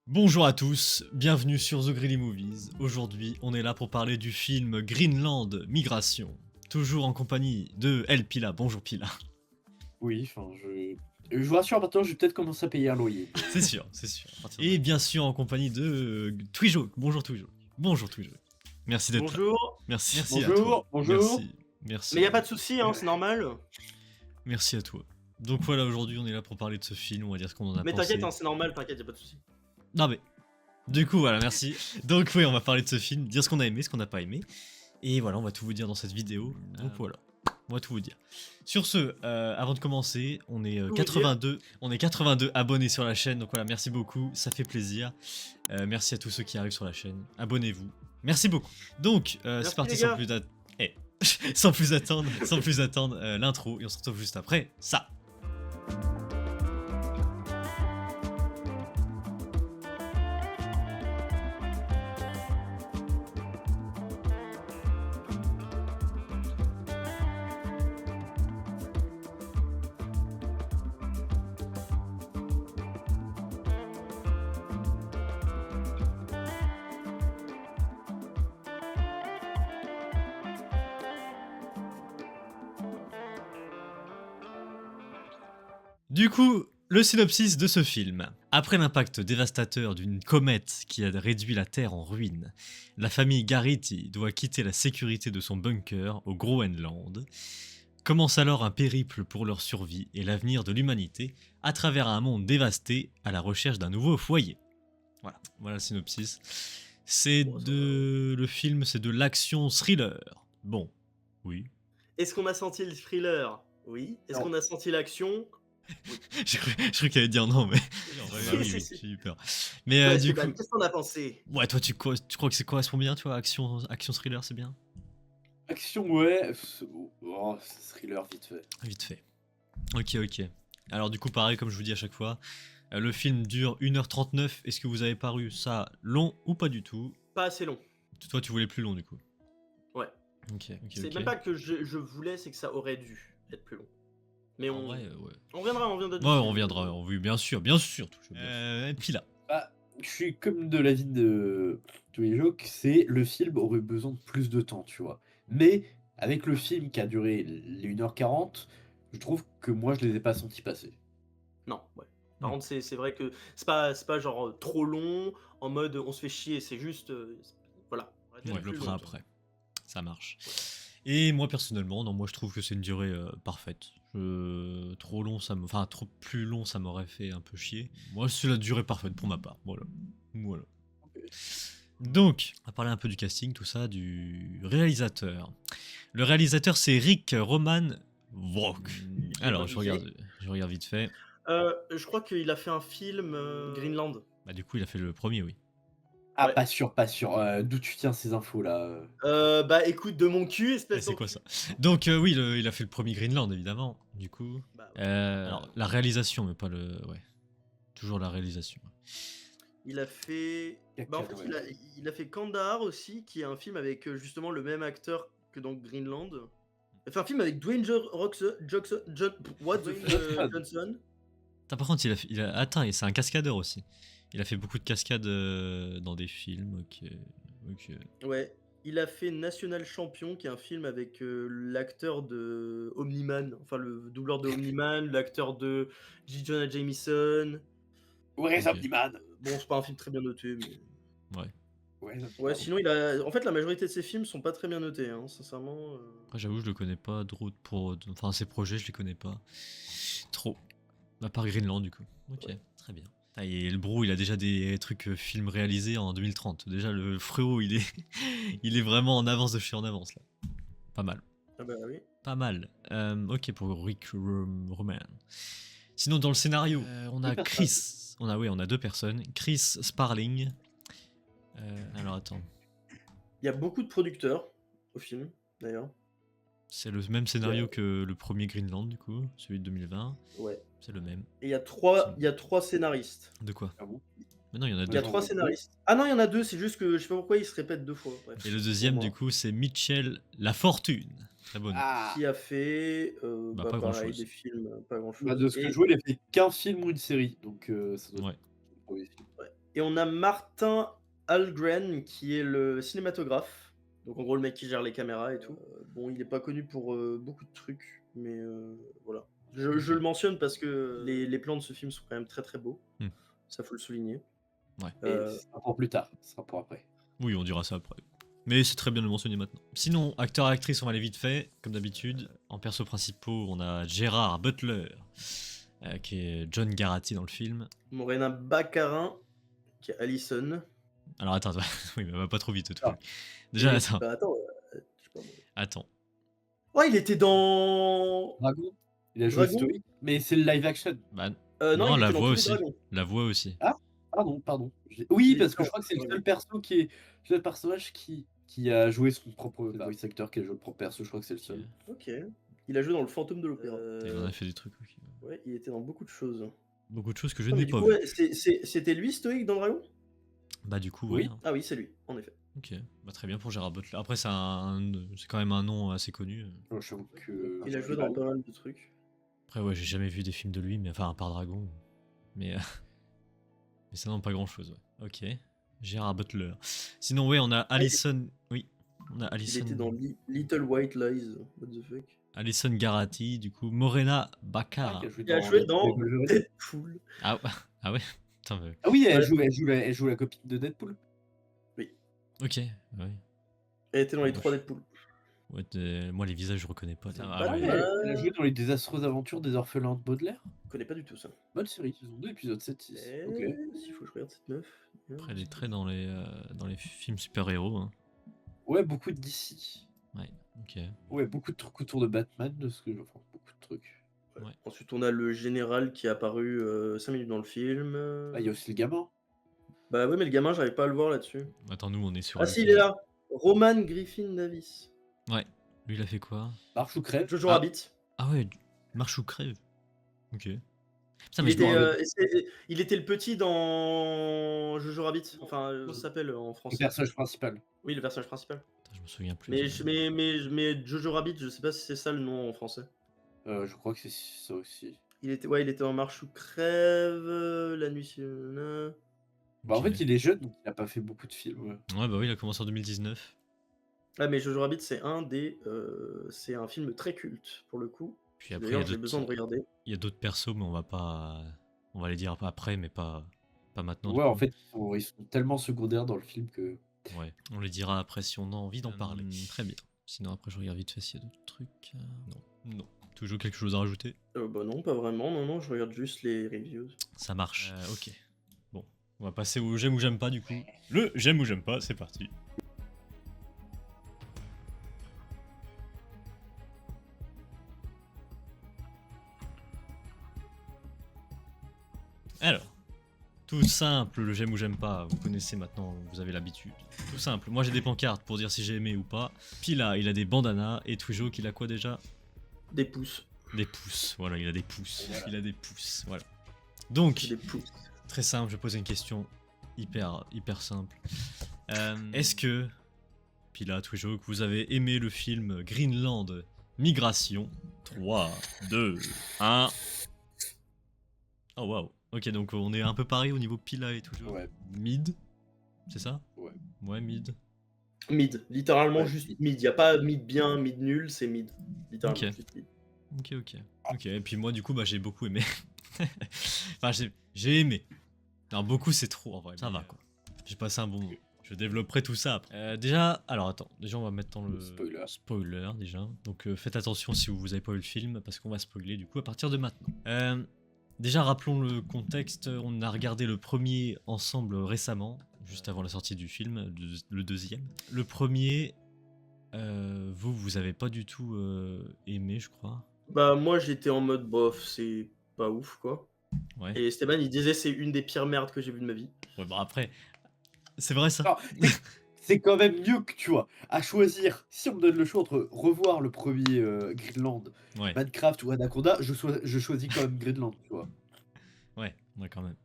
Bonjour à tous, bienvenue sur The Greedy Movies. Aujourd'hui, on est là pour parler du film Greenland Migration. Toujours en compagnie de El Pila. Bonjour Pila. Oui, enfin, je vous rassure, maintenant, je vais peut-être commencer à payer un loyer. C'est sûr, c'est sûr. Et bien sûr en compagnie de Twijo. Bonjour Twijo. Bonjour Twijo. Merci d'être là. Bonjour. Merci à toi. Bonjour, bonjour. Merci. Mais y a pas de souci, hein, c'est normal. Merci à toi. Donc voilà, aujourd'hui on est là pour parler de ce film, on va dire ce qu'on en a Mais pensé. t'inquiète, hein, c'est normal, t'inquiète, y a pas de souci. Non mais, du coup voilà, merci. Donc oui, on va parler de ce film, dire ce qu'on a aimé, ce qu'on n'a pas aimé. Et voilà, on va tout vous dire dans cette vidéo. Donc voilà, on va tout vous dire. Sur ce, avant de commencer, on est 82 abonnés sur la chaîne. Donc voilà, merci beaucoup, ça fait plaisir. Merci à tous ceux qui arrivent sur la chaîne. Abonnez-vous. Merci beaucoup. Donc, c'est parti les sans gars. plus d'attendre. Sans plus attendre l'intro et on se retrouve juste après ça. Du coup, le synopsis de ce film. Après l'impact dévastateur d'une comète qui a réduit la Terre en ruine, la famille Garrity doit quitter la sécurité de son bunker au Groenland. Commence alors un périple pour leur survie et l'avenir de l'humanité à travers un monde dévasté à la recherche d'un nouveau foyer. Voilà le synopsis. C'est de... Le film, c'est de l'action thriller. Bon, oui. Est-ce qu'on a senti le thriller? Oui. Est-ce Non. qu'on a senti l'action? J'ai cru qu'elle allait dire non, mais... Si, oui, si, oui, si. j'ai eu peur. Mais Ouais, du Stéphane, coup... qu'est-ce qu'on a pensé? Ouais, toi, tu crois que ça correspond bien, tu vois, action thriller, c'est bien? Action, ouais. C'est thriller, vite fait. Vite fait. Ok. Alors du coup, pareil, comme je vous dis à chaque fois, le film dure 1h39. Est-ce que vous avez paru ça long ou pas du tout? Pas assez long. Toi, tu voulais plus long, du coup. Ouais. Ok. C'est même pas que je voulais, c'est que ça aurait dû être plus long. Mais En vrai, ouais. on reviendra, on reviendra Ouais, dessus. on reviendra, oui, bien sûr. Et puis là. Bah, je suis comme de l'avis de tous les jeux que c'est le film aurait besoin de plus de temps, tu vois. Mais avec le film qui a duré les 1h40, je trouve que moi, je les ai pas sentis passer. Non, ouais. Par Hmm. contre, c'est vrai que c'est pas genre trop long, en mode on se fait chier, c'est juste. Voilà. On Plus développera long, après. Ça marche. Et moi personnellement, non, moi je trouve que c'est une durée parfaite. Trop long, enfin trop plus long, ça m'aurait fait un peu chier. Moi, c'est la durée parfaite pour ma part. Voilà. Donc, on va parler un peu du casting, tout ça, du réalisateur. Le réalisateur, c'est Rick Roman Wrock. Alors, je regarde vite fait. Je crois qu'il a fait un film Greenland. Bah, du coup, il a fait le premier, oui. Ah, Ouais. pas sûr, pas sûr. D'où tu tiens ces infos-là? Bah écoute, de mon cul, Ouais, espèce c'est quoi d'enculé. ça? Donc, oui, il a fait le premier Greenland, évidemment, du coup. Bah, ouais. Alors, la réalisation, mais pas le. Ouais. Toujours la réalisation. Il a fait. Caca, Bah en fait, ouais. il a fait Kandahar aussi, qui est un film avec justement le même acteur que dans Greenland. Il a fait un film avec Dwayne Johnson. Attends, par contre, attends, et c'est un cascadeur aussi. Il a fait beaucoup de cascades dans des films. Ok. Ouais. Il a fait National Champion, qui est un film avec l'acteur de Omni-Man, enfin le doubleur de Omni-Man, l'acteur de J. Jonah Jameson. Ouais, Ok. Zombieman. Bon, c'est pas un film très bien noté, mais. Ouais. Ouais, Ouais, sinon il a. En fait, la majorité de ses films sont pas très bien notés, hein, sincèrement. Après, j'avoue, je le connais pas trop Enfin, ses projets, je les connais pas trop. À part Greenland, du coup. Ok, Ouais. très bien. Ah, et le bro, il a déjà des trucs films réalisés en 2030. Déjà, le frérot, il est, il est vraiment en avance de chez en avance, là. Pas mal. Ah bah oui. Pas mal. Ok, pour Rick Roman. Sinon, dans le scénario, on a Deux Chris. On a deux personnes. Chris Sparling. Alors, attends. Il y a beaucoup de producteurs au film, d'ailleurs. C'est le même scénario que le premier Greenland, du coup, celui de 2020. Ouais. C'est le même. Et il y a trois scénaristes. De quoi? Ah bon? Mais non, il y en a Il y a deux. trois scénaristes. Ah non, il y en a deux, c'est juste que je sais pas pourquoi ils se répètent deux fois. Bref. Et le deuxième, Pour du moi. coup, c'est Mitchell Lafortune. L'abonné. Ah, Qui a fait Bah, pas pareil, grand-chose. des films, pas grand chose. bah, de ce que je vois, il a fait qu'un film ou une série, donc ça doit Ouais. être le premier film. Et on a Martin Algren qui est le cinématographe. Donc en gros le mec qui gère les caméras et tout. Bon, il est pas connu pour beaucoup de trucs, mais voilà. Je le mentionne parce que les plans de ce film sont quand même très très beaux. Ça faut le souligner. Ouais. Mais ce sera pour plus tard, ce sera pour après. Oui, on dira ça après. Mais c'est très bien de le mentionner maintenant. Sinon, acteur et actrice, on va aller vite fait, comme d'habitude. En perso principaux, on a Gérard Butler, qui est John Garrity dans le film. Morena Baccarin, qui est Allison. Alors attends, oui, mais va pas trop vite. Tout. Ah. Déjà, Et- attends. bah, attends. Je sais pas, moi. Attends. Oh, il était dans. Dragon, il a joué Dragon Stoic, mais c'est le live action. Bah, Non, non, il la était dans voix Tous les aussi. Dragons. La voix aussi. Pardon. Oui, Il parce est que dans je crois que c'est le Dragon. seul perso qui est. Le seul personnage qui a joué son propre voice actor, qui a joué le propre perso, je crois que c'est le seul. Ok. Il a joué dans le Fantôme de l'Opéra. Il en a fait des trucs. Ok. Ouais, il était dans beaucoup de choses. Beaucoup de choses que je Ah, mais n'ai du pas coup, vues. ouais, c'était lui, Stoïque, dans Dragon? Bah du coup, Oui. ouais. Hein. Ah oui, c'est lui, en effet. Ok, bah très bien pour Gérard Butler. Après, c'est quand même un nom assez connu. J'avoue que. Il a joué dans pas mal de trucs. Après, ouais, j'ai jamais vu des films de lui, mais enfin, à part Dragon. Mais, mais ça, non, pas grand chose, ouais. Ok, Gérard Butler. Sinon, ouais, on a Alison. Oui, on a Il Alison. était dans Little White Lies. What the fuck? Alison Garrity, du coup, Morena Baccarin. Il a joué dans Deadpool. Ah, ah ouais. Putain, mais... Ah oui, Ouais. elle joue la copine de Deadpool. Ok, ouais. Elle était dans les Ouais, 3 Deadpool. Ouais, moi, les visages, je reconnais pas. C'est Ah, pas ouais. mal. Elle a joué dans les désastreuses aventures des orphelins de Baudelaire. Je connais pas du tout ça. Bonne série, saison 2, épisode 7-6. Ok. S'il faut que je regarde cette meuf. Après, elle est très dans les films super-héros. Hein. Ouais, beaucoup de DC. Ouais, ok. Ouais, beaucoup de trucs autour de Batman, de ce que enfin, beaucoup de trucs. Ouais. Ouais. Ensuite, on a le général qui est apparu 5 minutes dans le film. Ah, il y a aussi le gamin. Bah ouais, mais le gamin, j'arrive pas à le voir là-dessus. Attends, nous, on est sur. Ah le si, il film. est là. Roman Griffin Davis. Ouais. Lui, il a fait quoi? Marche ou crève. Jojo Ah. Rabbit. Ah ouais, marche ou crève. Ok. Putain, Il mais je me était, rappelle- il était le petit dans Jojo Rabbit. Enfin, comment ça s'appelle en Le français? personnage principal. Oui, le personnage principal. Putain, je me souviens plus. Mais Jojo Rabbit, je sais pas si c'est ça le nom en français. Je crois que c'est ça aussi. Il était en Marche ou crève, La nuit sur... Bah, en Ok. fait, il est jeune, donc il a pas fait beaucoup de films. Ouais, bah oui, il a commencé en 2019. Ah, mais Jojo Rabbit, c'est c'est un film très culte, pour le coup. Puis après, il y D'ailleurs, a j'ai besoin de d'autres regarder. il y a d'autres persos, mais on va pas. On va les dire après, mais pas maintenant. Ouais, en fait, ils sont tellement secondaires dans le film que. Ouais, on les dira après si on a envie d'en parler. Très bien. Sinon, après, je regarde vite fait s'il y a d'autres trucs. Non. Toujours quelque chose à rajouter? Bah non, pas vraiment. Non, je regarde juste les reviews. Ça marche. Ok. Bon, on va passer au j'aime ou j'aime pas du coup. Le j'aime ou j'aime pas, c'est parti. Alors, tout simple, le j'aime ou j'aime pas, vous connaissez maintenant, vous avez l'habitude. Tout simple, moi j'ai des pancartes pour dire si j'ai aimé ou pas. Pila, il a des bandanas, et Twijo, qu'il a quoi déjà? Des pouces. Des pouces, voilà, il a des pouces. Il a des pouces, voilà. Donc, Des pouces. très simple, je pose une question hyper simple. Est-ce que, Pila, Twijo, que vous avez aimé le film Greenland Migration? 3, 2, 1... Oh waouh. Ok, donc on est un peu pareil au niveau Pila et Twijo. Ouais. Mid, c'est ça? Ouais. Ouais, mid. Mid. Littéralement Ouais, juste mid. mid. Y a pas mid bien, mid nul, c'est mid. Littéralement Ok. juste mid. Ok, et puis moi du coup bah j'ai beaucoup aimé. Enfin j'ai aimé. Non, beaucoup c'est trop en vrai. Ça va quoi. J'ai passé un bon moment. Je développerai tout ça après. Déjà, alors attends, déjà on va mettre dans le spoiler déjà. Donc faites attention si vous avez pas vu le film parce qu'on va spoiler du coup à partir de maintenant. Déjà rappelons le contexte, on a regardé le premier ensemble récemment, juste avant la sortie du film, le deuxième. Le premier, vous avez pas du tout aimé je crois. Bah moi j'étais en mode bof, c'est pas ouf quoi. Ouais. Et Esteban il disait c'est une des pires merdes que j'ai vues de ma vie. Ouais, bah après, c'est vrai ça. Non, c'est quand même mieux que, tu vois, à choisir. Si on me donne le choix entre revoir le premier Greenland, Ouais, Minecraft ou Anaconda, je choisis quand même Greenland, tu vois. ouais, quand même.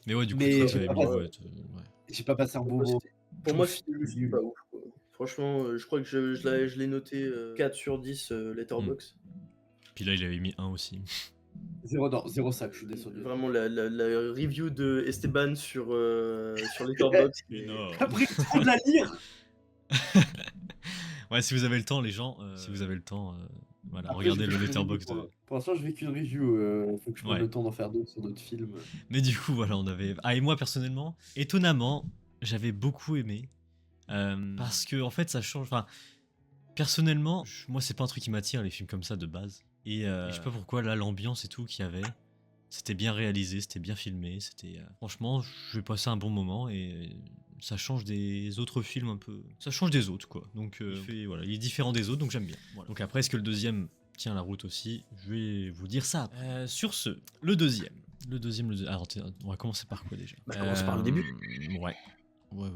Mais ouais, du coup, Mais toi, j'ai t'avais pas mis, passé- ouais, ouais. J'ai pas passé un bon moment. Pour moi Je c'était trouve juste nul. pas ouf quoi. Franchement, je crois que je l'ai noté 4 sur 10 Letterboxd. Puis là, il avait mis 1 aussi. Non, 0,5, je suis descendu. Vraiment la review de Esteban sur Letterboxd. Mais mais- non. T'as pris le temps de la lire. Ouais, si vous avez le temps, les gens, si vous avez le temps, voilà, Après, regardez j'ai le fait qu'une review letterbox de. pour l'instant, je fais qu'une review. Faut que je prenne Ouais. le temps d'en faire d'autres sur d'autres films. Mais du coup, voilà, on avait. Ah, et moi, personnellement, étonnamment, j'avais beaucoup aimé. Parce que, en fait, ça change. Enfin, personnellement, moi, c'est pas un truc qui m'attire, les films comme ça, de base. Et je sais pas pourquoi, là, l'ambiance et tout qu'il y avait, c'était bien réalisé, c'était bien filmé. C'était. Franchement, je vais passer un bon moment et ça change des autres films un peu. Ça change des autres, quoi. Donc, voilà, il est différent des autres, donc j'aime bien. Voilà. Donc, après, est-ce que le deuxième tient la route aussi? Je vais vous dire ça. Sur ce, le deuxième. Alors, on va commencer par quoi déjà? Commence par le début. Ouais. Ouais.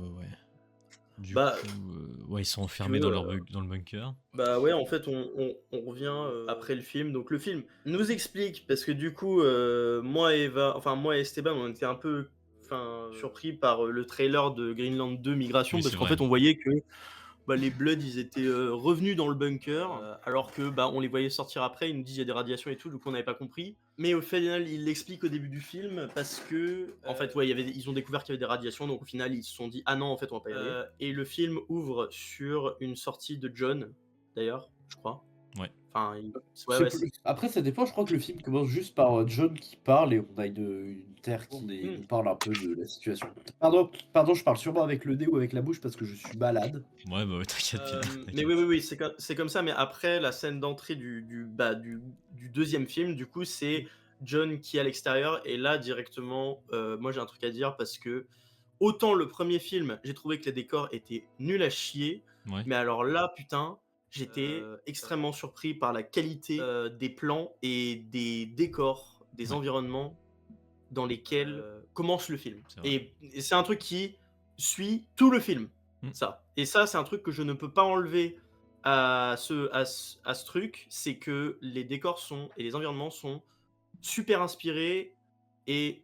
Du Bah, coup, ouais, ils sont tu enfermés veux, dans le bunker. Bah ouais, en fait, on revient après le film. Donc le film nous explique, parce que du coup, moi et Esteban, on était un peu surpris par le trailer de Greenland 2 Migration, Oui, parce c'est qu'en vrai. fait, on voyait que les Bloods, ils étaient revenus dans le bunker, alors que on les voyait sortir après, ils nous disent il y a des radiations et tout, donc on n'avait pas compris. Mais au final, il l'explique au début du film, parce que, en fait, ouais, ils ont découvert qu'il y avait des radiations, donc au final, ils se sont dit, ah non, en fait, on va pas y aller. Et le film ouvre sur une sortie de John, d'ailleurs, je crois. Ouais. Enfin, Je sais plus. Après, ça dépend. Je crois que le film commence juste par John qui parle et on a une terre qui nous parle un peu de la situation. Pardon, je parle sûrement avec le nez ou avec la bouche parce que je suis malade. Ouais, bah ouais, t'inquiète bien. Mais oui, c'est comme ça. Mais après, la scène d'entrée du deuxième film, du coup, c'est John qui est à l'extérieur. Et là, directement, moi, j'ai un truc à dire parce que autant le premier film, j'ai trouvé que les décors étaient nuls à chier. Ouais. Mais alors là, putain, j'étais extrêmement surpris par la qualité des plans et des décors, des Ouais. environnements dans lesquels commence le film. C'est vrai. Et c'est un truc qui suit tout le film. Mm. Ça. Et ça, c'est un truc que je ne peux pas enlever à ce truc, c'est que les décors et les environnements sont super inspirés et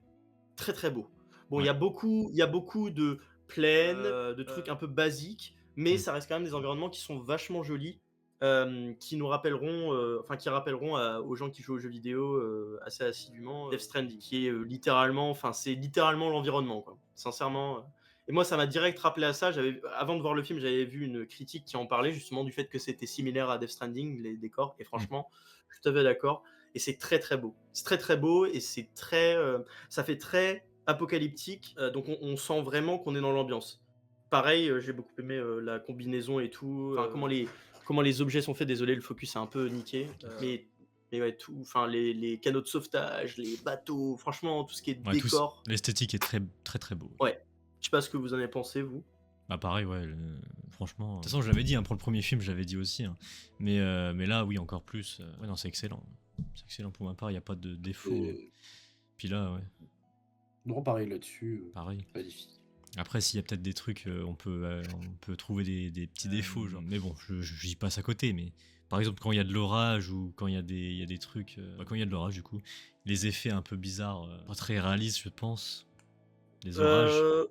très très beaux. Bon, il Ouais. y a beaucoup de plaines, de trucs un peu basiques, mais Mm. ça reste quand même des environnements qui sont vachement jolis, qui nous rappelleront, qui rappelleront aux gens qui jouent aux jeux vidéo assez assidûment, Death Stranding, qui est littéralement, c'est littéralement l'environnement, quoi. Sincèrement. Et moi, ça m'a direct rappelé à ça. Avant de voir le film, j'avais vu une critique qui en parlait justement du fait que c'était similaire à Death Stranding, les décors. Et franchement, je suis tout à fait d'accord. Et c'est très très beau. C'est très très beau et c'est très, ça fait très apocalyptique. Donc on sent vraiment qu'on est dans l'ambiance. Pareil, j'ai beaucoup aimé la combinaison et tout. Comment les objets sont faits. Désolé, le focus est un peu niqué. Mais ouais, tout. Enfin, les canaux de sauvetage, les bateaux. Franchement, tout ce qui est Ouais, décor. l'esthétique est très très très beau. Ouais. Je sais pas ce que vous en avez pensé, vous. Bah pareil, ouais, franchement. De toute façon, je l'avais dit, hein, pour le premier film, je l'avais dit aussi. Hein. Mais là, oui, encore plus. Ouais, non, c'est excellent. C'est excellent pour ma part, il n'y a pas de défaut. Puis là, ouais. Non, pareil là-dessus. Pareil. Magnifique. Après, s'il y a peut-être des trucs, on peut trouver des petits défauts. Genre. Mais bon, j'y passe à côté. Mais par exemple, quand il y a de l'orage ou quand il y a des trucs. Quand il y a de l'orage, du coup, les effets un peu bizarres, pas très réalistes, je pense. Les orages.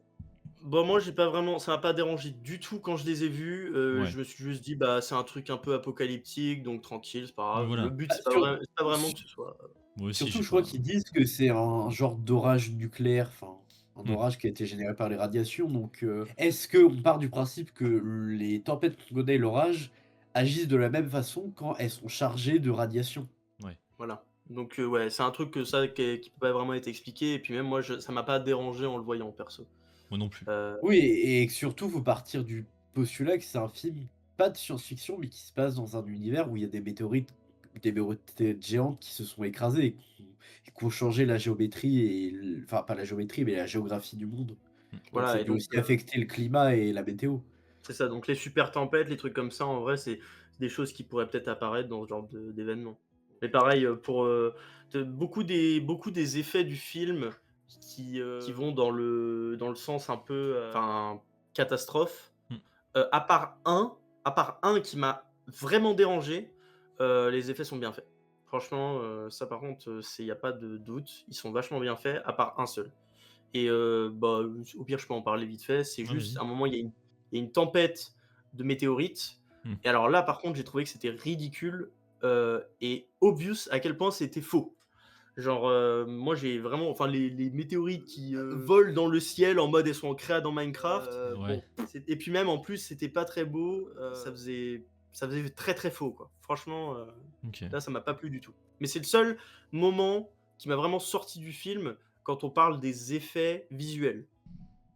Bon, moi, ça m'a pas dérangé du tout quand je les ai vus. Ouais. Je me suis juste dit, c'est un truc un peu apocalyptique, donc tranquille, c'est pas grave. Voilà. Le but, c'est pas vraiment que ce soit. Moi aussi, Surtout, j'ai je crois pas- qu'ils disent que c'est un genre d'orage nucléaire, enfin, un Mm. orage qui a été généré par les radiations. Donc, est-ce qu'on part du principe que les tempêtes qu'on connaît, l'orage, agissent de la même façon quand elles sont chargées de radiation? Voilà. Donc, ouais, c'est un truc qui peut pas vraiment être expliqué. Et puis même moi, ça m'a pas dérangé en le voyant, perso. Moi non plus. Oui, et surtout, faut partir du postulat que c'est un film, pas de science-fiction, mais qui se passe dans un univers où il y a des météorites géantes qui se sont écrasées et qui ont changé la géométrie enfin, pas la géométrie, mais la géographie du monde. Donc Voilà, ça a et dû donc, aussi affecter le climat et la météo. c'est ça. Donc, les super tempêtes, les trucs comme ça, en vrai, c'est des choses qui pourraient peut-être apparaître dans ce genre d'événements. Mais pareil, pour beaucoup des effets du film qui vont dans le sens un peu, catastrophe. À part un qui m'a vraiment dérangé, les effets sont bien faits. Franchement, ça par contre, il y a pas de doute, ils sont vachement bien faits, à part un seul. Et au pire, je peux en parler vite fait. C'est Ah, juste, vas-y. à un moment, il y a une tempête de météorites. Et alors là, par contre, j'ai trouvé que c'était ridicule et obvious à quel point c'était faux. Genre, moi j'ai vraiment, enfin les météorites qui volent dans le ciel en mode elles sont créées dans Minecraft. Ouais. Bon, et puis même en plus c'était pas très beau, ça faisait très très faux quoi. Franchement, Ok. là ça m'a pas plu du tout. Mais c'est le seul moment qui m'a vraiment sorti du film quand on parle des effets visuels.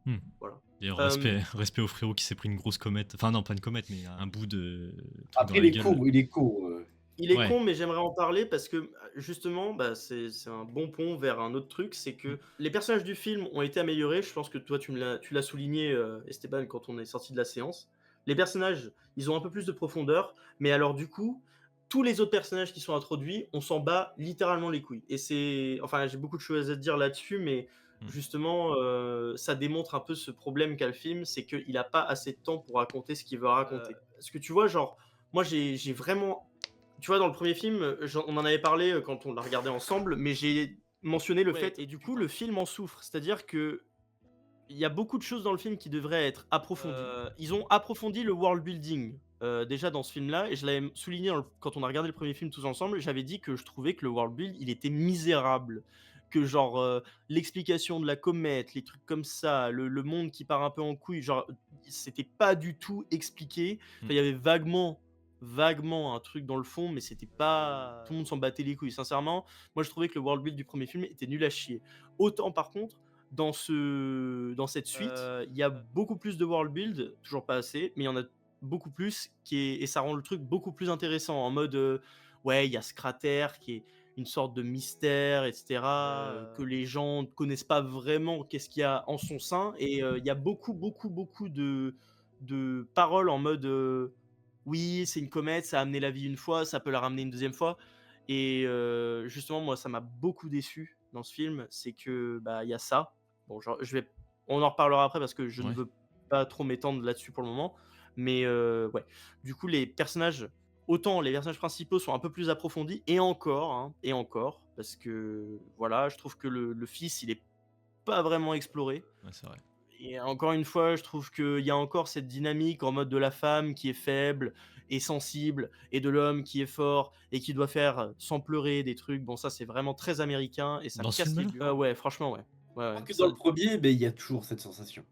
Hmm. Voilà. D'ailleurs, respect au frérot qui s'est pris une grosse comète. Enfin, non, pas une comète, mais un bout de truc dans Après, la gueule. il est con. Il est Ouais. con, mais j'aimerais en parler parce que justement, bah, c'est un bon pont vers un autre truc, c'est que les personnages du film ont été améliorés. Je pense que toi, tu l'as souligné, Esteban, quand on est sorti de la séance. Les personnages, ils ont un peu plus de profondeur, mais alors du coup, tous les autres personnages qui sont introduits, on s'en bat littéralement les couilles. Et c'est, enfin, j'ai beaucoup de choses à dire là-dessus, mais justement, ça démontre un peu ce problème qu'a le film, c'est qu'il n'a pas assez de temps pour raconter ce qu'il veut raconter. Parce que tu vois, genre, moi, j'ai vraiment, tu vois, dans le premier film, on en avait parlé quand on l'a regardé ensemble, mais j'ai mentionné le fait, et du coup, le film en souffre. C'est-à-dire que il y a beaucoup de choses dans le film qui devraient être approfondies. Ils ont approfondi le world building déjà dans ce film-là, et je l'avais souligné quand on a regardé le premier film tous ensemble. J'avais dit que je trouvais que le world build, il était misérable. Que genre l'explication de la comète, les trucs comme ça, le monde qui part un peu en couille, genre c'était pas du tout expliqué. Enfin, il y avait vaguement un truc dans le fond, mais c'était pas. Tout le monde s'en battait les couilles. Sincèrement, moi je trouvais que le world build du premier film était nul à chier. Autant par contre, dans cette suite, il y a beaucoup plus de world build, toujours pas assez, mais il y en a beaucoup plus et ça rend le truc beaucoup plus intéressant en mode ouais, il y a ce cratère qui est une sorte de mystère, etc., que les gens ne connaissent pas vraiment qu'est-ce qu'il y a en son sein, et il y a beaucoup de paroles en mode oui, c'est une comète, ça a amené la vie une fois, ça peut la ramener une deuxième fois. Et justement, moi, ça m'a beaucoup déçu dans ce film, c'est que bah il y a ça. Bon, genre, on en reparlera après parce que je ne Ouais. veux pas trop m'étendre là-dessus pour le moment. Mais ouais, du coup, autant les personnages principaux sont un peu plus approfondis, et encore, parce que voilà, je trouve que le fils, il est pas vraiment exploré. Ouais, c'est vrai. Et encore une fois, je trouve qu'il y a encore cette dynamique en mode de la femme qui est faible et sensible, et de l'homme qui est fort et qui doit faire sans pleurer des trucs. Bon, ça, c'est vraiment très américain et ça Dans me ce casse les film-là? burnes. Ouais, franchement, ouais. Ouais, Alors ouais. que dans le premier, mais il y a toujours cette sensation.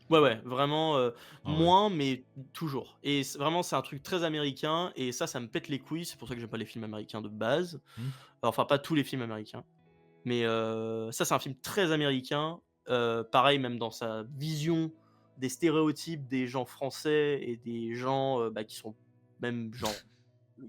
Ouais, vraiment Ah ouais. moins, mais toujours. Et vraiment, c'est un truc très américain, et ça me pète les couilles. C'est pour ça que j'aime pas les films américains de base. Hmm. Enfin, pas tous les films américains. Mais ça, c'est un film très américain. Pareil, même dans sa vision des stéréotypes des gens français et des gens bah, qui sont même genre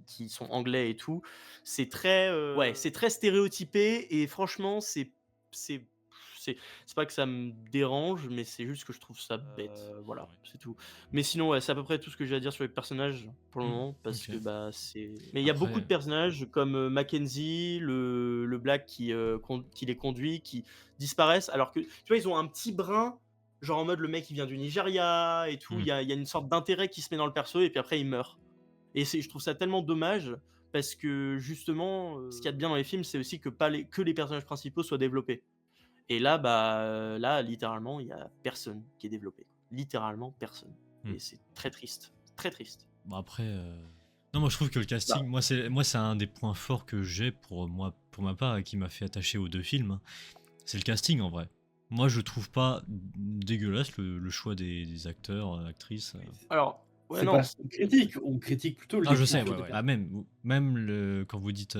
qui sont anglais et tout. C'est très ouais, c'est très stéréotypé, et franchement, c'est c'est pas que ça me dérange, mais c'est juste que je trouve ça bête. Voilà, Ouais. c'est tout. Mais sinon, ouais, c'est à peu près tout ce que j'ai à dire sur les personnages pour le moment, parce ok. que bah c'est. Mais il y a beaucoup Après, de personnages comme Mackenzie, le Black qui les conduit, qui disparaissent, alors que tu vois, ils ont un petit brin. Genre en mode le mec il vient du Nigeria et tout, il y a une sorte d'intérêt qui se met dans le perso, et puis après il meurt. Et je trouve ça tellement dommage parce que justement, ce qu'il y a de bien dans les films, c'est aussi que les personnages principaux soient développés. Et là, bah, là, littéralement, il y a personne qui est développé. Littéralement personne. Hmm. Et c'est très triste. Très triste. bon, après, non, moi je trouve que le casting, Bah. moi c'est un des points forts que j'ai pour ma part, et qui m'a fait attacher aux deux films. Hein. C'est le casting en vrai. Moi je trouve pas dégueulasse le choix des acteurs, actrices. Alors, ouais, C'est non. pas ce on critique plutôt Ah, je sais, l'écriture ouais, des ouais. personnages. Ah, même quand vous dites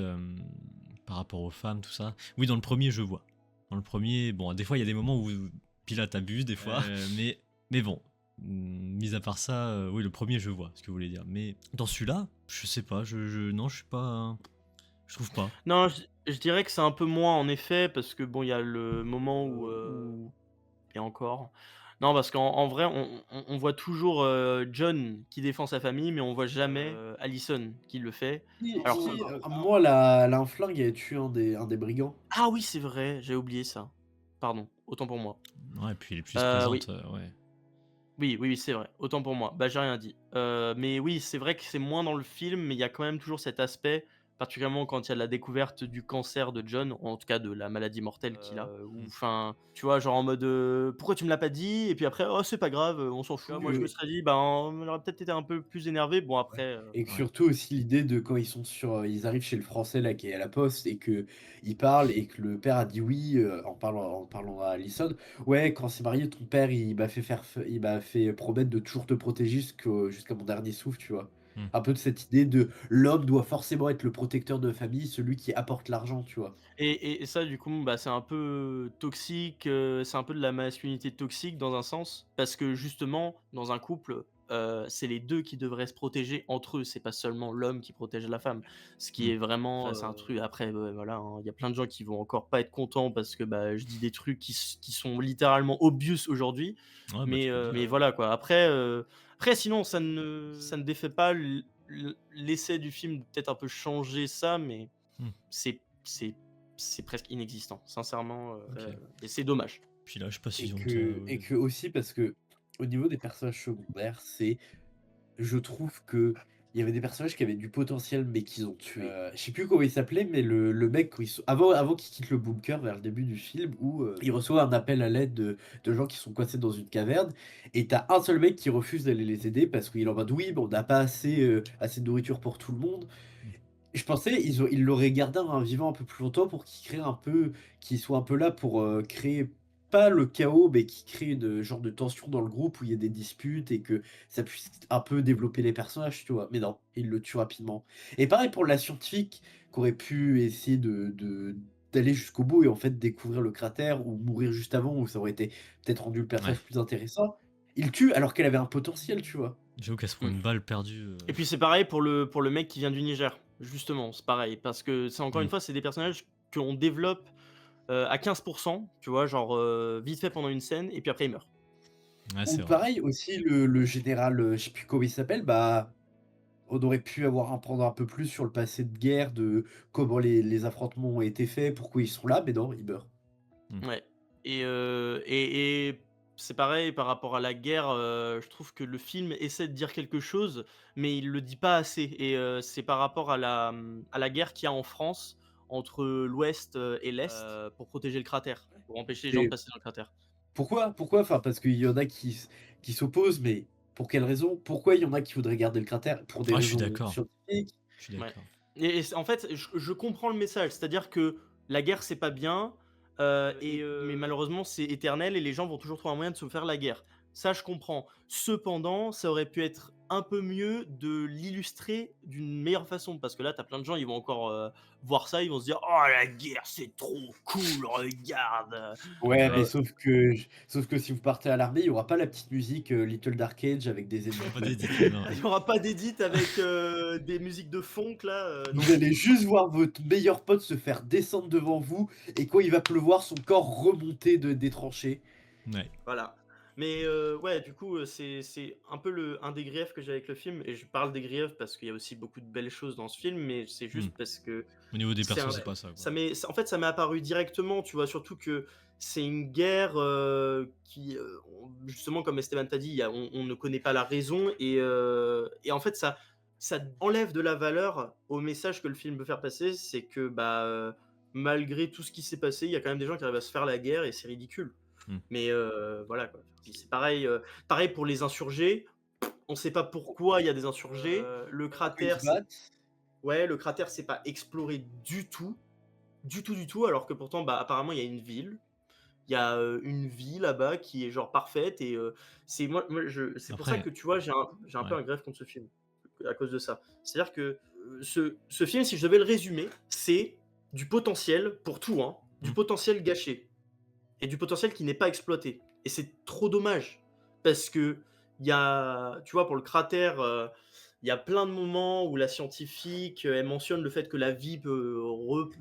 par rapport aux femmes, tout ça. Oui, dans le premier, je vois. Dans le premier, bon, des fois, il y a des moments où Pilate abuse, des fois. Mais bon, mis à part ça, oui, le premier, je vois ce que vous voulez dire. Mais dans celui-là, je sais pas, non, je suis pas. Je trouve pas. Non, je dirais que c'est un peu moins en effet, parce que bon, il y a le moment et encore. Non, parce qu'en vrai, on voit toujours John qui défend sa famille, mais on voit jamais Allison qui le fait. Alors À moi, elle a un flingue et elle tue un des brigands. ah oui, c'est vrai, j'ai oublié ça. Pardon, autant pour moi. Ouais, et puis elle est plus Oui. présente, ouais. Oui, c'est vrai, autant pour moi. Bah, j'ai rien dit. Mais oui, c'est vrai que c'est moins dans le film, mais il y a quand même toujours cet aspect particulièrement quand il y a la découverte du cancer de John, en tout cas de la maladie mortelle qu'il a. Enfin, tu vois, genre en mode pourquoi tu me l'as pas dit? Et puis après, oh, c'est pas grave, on s'en fout. Moi, je me serais dit, ben, on aurait peut-être été un peu plus énervé. Bon, Ouais. après, Et que Ouais. surtout aussi l'idée de quand ils arrivent chez le Français là qui est à la poste et que ils parlent et que le père a dit oui en parlant à Allison. Ouais, quand c'est marié, ton père il m'a fait promettre de toujours te protéger jusqu'à mon dernier souffle, tu vois. Hmm. Un peu de cette idée de l'homme doit forcément être le protecteur de famille, celui qui apporte l'argent, tu vois. et ça, du coup, bah, c'est un peu toxique, c'est un peu de la masculinité toxique dans un sens, parce que justement, dans un couple, c'est les 2 qui devraient se protéger entre eux, c'est pas seulement l'homme qui protège la femme. Ce qui Hmm. est vraiment, c'est un truc après, voilà, hein, il y a plein de gens qui vont encore pas être contents parce que, bah, je dis des trucs qui sont littéralement obvious aujourd'hui, Ouais, bah, mais tu peux le dire. mais voilà quoi. Après sinon ça ne défait pas l'essai du film de peut-être un peu changer ça, mais Hmm. c'est c'est c'est presque inexistant, sincèrement, Ok. et c'est dommage. Puis là, je sais pas Et s'ils ont. que aussi parce que au niveau des personnages secondaires, je trouve que il y avait des personnages qui avaient du potentiel, mais qu'ils ont tués. Je sais plus comment il s'appelait, mais le mec, avant qu'il quitte le bunker vers le début du film, où il reçoit un appel à l'aide de gens qui sont coincés dans une caverne, et t'as un seul mec qui refuse d'aller les aider parce qu'il est en mode oui, mais on n'a pas assez de nourriture pour tout le monde. Hmm. Je pensais ils l'auraient gardé un vivant un peu plus longtemps pour qu'il soit un peu là pour créer pas le chaos, mais qui crée une genre de tension dans le groupe où il y a des disputes et que ça puisse un peu développer les personnages, tu vois. Mais non, il le tue rapidement. Et pareil pour la scientifique qui aurait pu essayer d'aller jusqu'au bout et en fait découvrir le cratère ou mourir juste avant, où ça aurait été peut-être rendu le Ouais. personnage plus intéressant. Il tue alors qu'elle avait un potentiel, tu vois. J'avoue qu'elle se prend Mmh. une balle perdue. Et puis c'est pareil pour le mec qui vient du Niger, justement, c'est pareil parce que c'est encore Hmm. une fois, c'est des personnages qu'on développe, à 15, tu vois? Genre, vite fait pendant une scène et puis après il meurt. Ouais, Ou c'est vrai. pareil aussi le général, je sais plus comment il s'appelle, bah, on aurait pu apprendre un peu plus sur le passé de guerre, de comment les affrontements ont été faits, pourquoi ils sont là, mais non, il meurt. Ouais, et c'est pareil par rapport à la guerre, je trouve que le film essaie de dire quelque chose, mais il le dit pas assez et c'est par rapport à la guerre qu'il y a en France entre l'Ouest, et l'Est, pour protéger le cratère, pour empêcher les gens de Et passer dans le cratère. pourquoi? Pourquoi? Enfin, parce qu'il y en a qui s'opposent, mais pour quelle raison? Pourquoi il y en a qui voudraient garder le cratère? Pour des Ah, je suis raisons d'accord. scientifiques? Je suis Ouais, d'accord. et en fait, je comprends le message, c'est-à-dire que la guerre, c'est pas bien, mais malheureusement, c'est éternel et les gens vont toujours trouver un moyen de se faire la guerre. Ça, je comprends. Cependant, ça aurait pu être un peu mieux de l'illustrer d'une meilleure façon, parce que là, tu as plein de gens, ils vont encore, voir ça, ils vont se dire: «Oh la guerre, c'est trop cool, regarde!» Ouais, Tu mais vois? sauf que si vous partez à l'armée, il y aura pas la petite musique, Little Dark Age avec des Il y aura pas énigmes. d'édit, ouais, non. Il y aura pas d'édit avec, des musiques de funk là, non. Vous allez juste voir votre meilleur pote se faire descendre devant vous et quand il va pleuvoir, son corps remonter des tranchées. Ouais. Voilà. Mais ouais, du coup, c'est un peu un des griefs que j'ai avec le film et je parle des griefs parce qu'il y a aussi beaucoup de belles choses dans ce film, mais c'est Hmm. juste parce que Au niveau des c'est persos, un c'est pas ça, quoi. en fait, ça m'est apparu directement, tu vois? Surtout que c'est une guerre, justement comme Esteban t'a dit, il y a on ne connaît pas la raison et en fait, ça enlève de la valeur au message que le film veut faire passer. C'est que, bah, malgré tout ce qui s'est passé, il y a quand même des gens qui arrivent à se faire la guerre et c'est ridicule. Hmm. Mais voilà quoi. Puis c'est pareil, pareil pour les insurgés, on sait pas pourquoi il y a des insurgés. Le Pourquoi ils se cratère, c'est battent? ouais, le cratère, c'est pas exploré du tout, du tout, du tout, alors que pourtant, bah, apparemment, il y a une ville. Il y a, une vie là-bas qui est genre parfaite et c'est c'est pour ça Après, que tu vois, j'ai un peu ouais. un greffe contre ce film, à cause de ça. C'est-à-dire que, ce film, si je devais le résumer, c'est du potentiel pour tout, hein, du Hmm. potentiel gâché et du potentiel qui n'est pas exploité et c'est trop dommage parce que il y a tu vois, pour le cratère, il y a plein de moments où la scientifique, elle mentionne le fait que la vie peut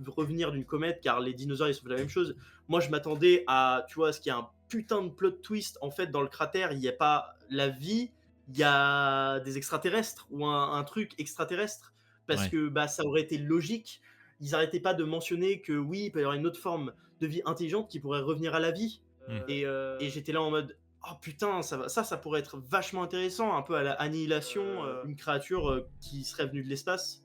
revenir d'une comète car les dinosaures, ils sont fait la même chose. Moi, je m'attendais à, tu vois, à ce qu'il y ait un putain de plot twist. En fait, dans le cratère, il y a pas la vie, il y a des extraterrestres ou un truc extraterrestre parce Ouais. que, bah, ça aurait été logique. Ils arrêtaient pas de mentionner que oui, il peut y avoir une autre forme de vie intelligente qui pourrait revenir à la vie. Hmm. Et j'étais là en mode oh putain, ça pourrait être vachement intéressant, un peu à la Annihilation, une créature qui serait venue de l'espace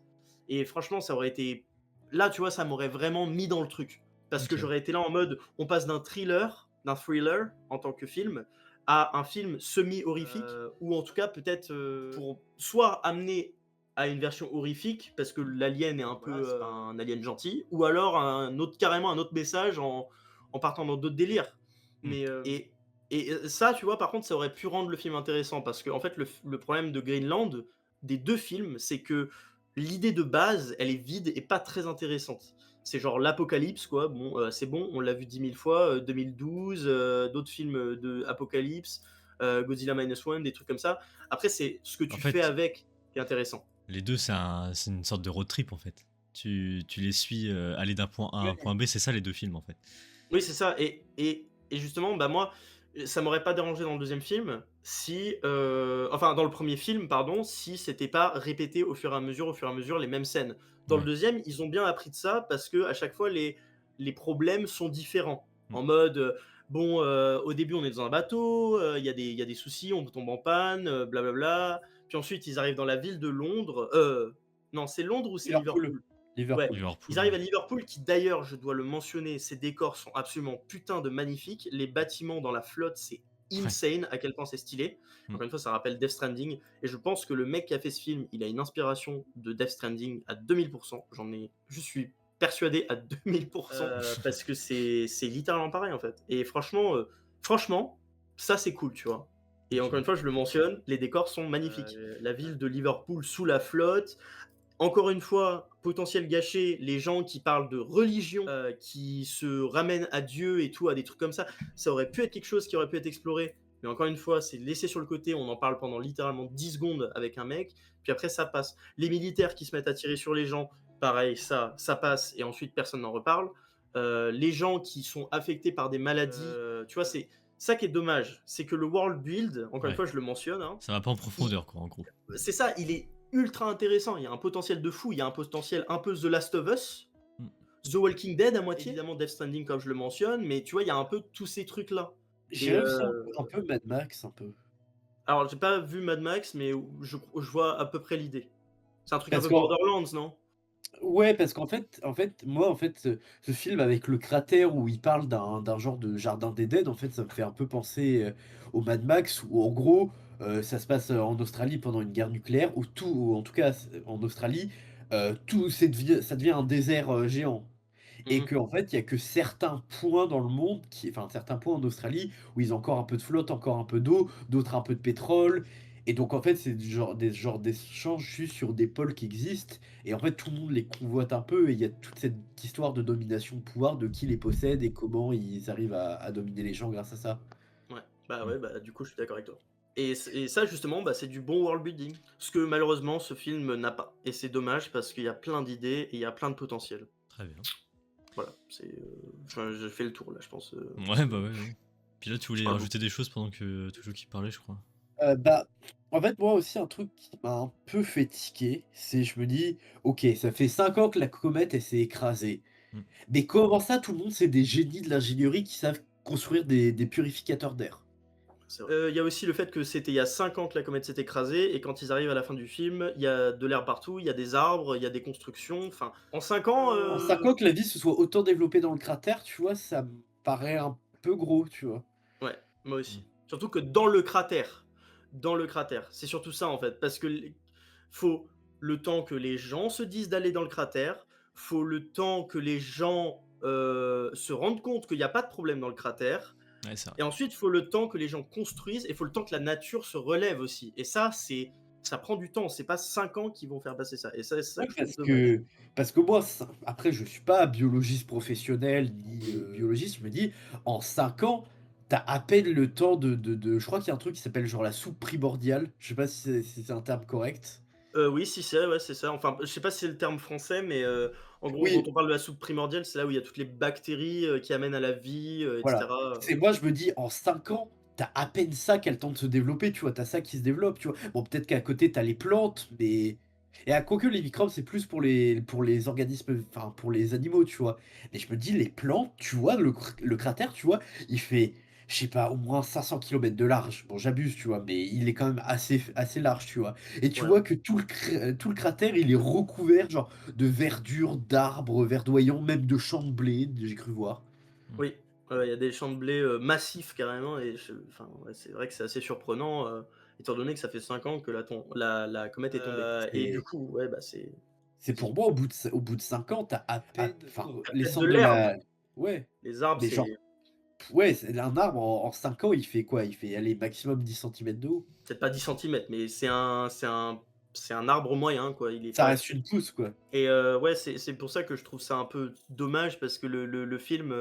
Et franchement, ça aurait été. Là, tu vois, ça m'aurait vraiment mis dans le truc. Parce que Ok. j'aurais été là en mode, on passe d'un thriller en tant que film, à un film semi-horrifique, ou en tout cas peut-être pour soit amener à une version horrifique, parce que l'alien est un peu c'est pas un alien gentil, ou alors carrément un autre message en partant dans d'autres délires. Mm. Mais, et ça, tu vois, par contre, ça aurait pu rendre le film intéressant, parce que en fait, le problème de Greenland, des deux films, c'est que l'idée de base, elle est vide et pas très intéressante. C'est genre l'apocalypse, quoi. Bon, c'est bon, on l'a vu 10 000 fois. 2012, d'autres films de apocalypse, Godzilla Minus One, des trucs comme ça. Après, c'est ce que En tu fait, fais avec qui est intéressant. les deux, c'est une sorte de road trip en fait. Tu les suis aller d'un point A à un Ouais. point B, c'est ça les deux films en fait. Oui, c'est ça. Et justement, bah moi, ça m'aurait pas dérangé dans le deuxième film si, enfin dans le premier film, pardon, si c'était pas répété au fur et à mesure les mêmes scènes. Dans le Ouais. deuxième, ils ont bien appris de ça parce que à chaque fois les problèmes sont différents. Mm. En mode, bon, au début on est dans un bateau, il y a des soucis, on tombe en panne, blablabla. Puis ensuite ils arrivent dans la ville de Londres. Non, c'est Londres ou c'est Liverpool. Liverpool? Ouais, Liverpool. Liverpool, ils arrivent ouais. à Liverpool qui d'ailleurs, je dois le mentionner, ces décors sont absolument putain de magnifiques. Les bâtiments dans la flotte, c'est insane à quel point c'est stylé. Mm. Encore une fois, ça rappelle Death Stranding. Et je pense que le mec qui a fait ce film, il a une inspiration de Death Stranding à 2000%. Je suis persuadé à 2000%. Parce que c'est littéralement pareil en fait. Et franchement, ça c'est cool, tu vois. Et Ok. encore une fois, je le mentionne, les décors sont magnifiques. La ville de Liverpool sous la flotte, encore une fois, potentiel gâché, les gens qui parlent de religion, qui se ramènent à Dieu et tout, à des trucs comme ça aurait pu être quelque chose qui aurait pu être exploré. Mais encore une fois, c'est laissé sur le côté, on en parle pendant littéralement 10 secondes avec un mec, puis après ça passe. Les militaires qui se mettent à tirer sur les gens, pareil, ça passe, et ensuite personne n'en reparle. Les gens qui sont affectés par des maladies, tu vois, c'est ça qui est dommage, c'est que le world build, encore Ouais. une fois, je le mentionne, hein, Ça va pas en profondeur quoi en gros. c'est ça, il est ultra intéressant. Il y a un potentiel de fou. Il y a un potentiel un peu The Last of Us, Mm. The Walking Dead à moitié. Évidemment, Death Stranding, comme je le mentionne. Mais tu vois, il y a un peu tous ces trucs-là. J'ai aussi un peu Mad Max, un peu. Alors, j'ai pas vu Mad Max, mais je vois à peu près l'idée. C'est un truc Parce un peu qu'en Borderlands, non? Ouais, parce moi, ce film avec le cratère où il parle d'un genre de jardin d'Éden, en fait, ça me fait un peu penser au Mad Max, où en gros, ça se passe en Australie pendant une guerre nucléaire, où tout, ou en tout cas en Australie, ça devient un désert géant. Et Mhm. qu'en fait, il y a que certains points dans le monde, enfin certains points en Australie, où ils ont encore un peu de flotte, encore un peu d'eau, d'autres un peu de pétrole. Et donc en fait, c'est des genres d'échanges juste sur des pôles qui existent. Et en fait, tout le monde les convoite un peu. Et il y a toute cette histoire de domination de pouvoir, de qui les possède et comment ils arrivent à dominer les gens grâce à ça. Ouais, bah du coup, je suis d'accord avec toi. Et ça, justement, bah, c'est du bon world building. Ce que malheureusement, ce film n'a pas. Et c'est dommage parce qu'il y a plein d'idées et il y a plein de potentiel. Très bien. Voilà, enfin, je fais le tour là, je pense. Ouais bah ouais. Puis là tu voulais parle rajouter des choses pendant que toujours qui parlait je crois. Bah, en fait, moi aussi, un truc qui m'a un peu fait tiquer, c'est je me dis, ok, ça fait 5 ans que la comète, elle s'est écrasée. Mm. Mais comment ça, tout le monde, c'est des génies de l'ingénierie qui savent construire des purificateurs d'air? Il y a aussi le fait que c'était il y a 5 ans que la comète s'est écrasée, et quand ils arrivent à la fin du film, il y a de l'air partout, il y a des arbres, il y a des constructions. Enfin, en 5 ans, En 5 ans que la vie se soit autant développée dans le cratère, tu vois, ça me paraît un peu gros, tu vois. ouais, moi aussi. Mm. Surtout que dans le cratère, c'est surtout ça en fait, parce que faut le temps que les gens se disent d'aller dans le cratère, faut le temps que les gens se rendent compte qu'il n'y a pas de problème dans le cratère. Ouais c'est vrai. Et ensuite, il faut le temps que les gens construisent et il faut le temps que la nature se relève aussi. Et ça, ça prend du temps. C'est pas 5 ans qui vont faire passer ça. Et ça, c'est ça Ouais, que je trouve dommage. parce que moi, après, je suis pas biologiste professionnel ni biologiste, je me dis, en 5 ans, t'as à peine le temps je crois qu'il y a un truc qui s'appelle genre la soupe primordiale. Je sais pas si c'est un terme correct. Oui, si c'est, ouais, c'est ça. Enfin, je sais pas si c'est le terme français, mais en gros, Oui, quand on parle de la soupe primordiale, c'est là où il y a toutes les bactéries qui amènent à la vie, voilà. etc. C'est moi, je me dis, en 5 ans, t'as à peine ça qui a le temps de se développer, tu vois. T'as ça qui se développe, tu vois. Bon, peut-être qu'à côté, t'as les plantes, mais. Et à quoique les microbes, c'est plus pour les organismes, enfin, pour les animaux, tu vois. Mais je me dis, les plantes, tu vois, le cratère, tu vois, il fait. je sais pas, au moins 500 kilomètres de large. Bon, j'abuse, tu vois, mais il est quand même assez large, tu vois? Et tu Ouais. vois que tout le cratère, il est recouvert, genre, de verdure, d'arbres verdoyants, même de champs de blé, j'ai cru voir. Oui, il y a des champs de blé, massifs carrément et enfin, ouais, c'est vrai que c'est assez surprenant, étant donné que ça fait 5 ans que la comète est tombée et du C'est coup, ouais, bah, c'est c'est pour moi, au bout de 5 ans, tu as à peine enfin, les peut-être de centres de l'herbe. la ouais, Les arbres, mais c'est genre, ouais, c'est un arbre en 5 ans, il fait quoi? Il fait, allez, maximum 10 centimètres de haut. peut-être pas 10 centimètres, mais c'est un arbre moyen, quoi, il est Ça pas reste une pousse, quoi. et ouais, c'est pour ça que je trouve ça un peu dommage parce que le film,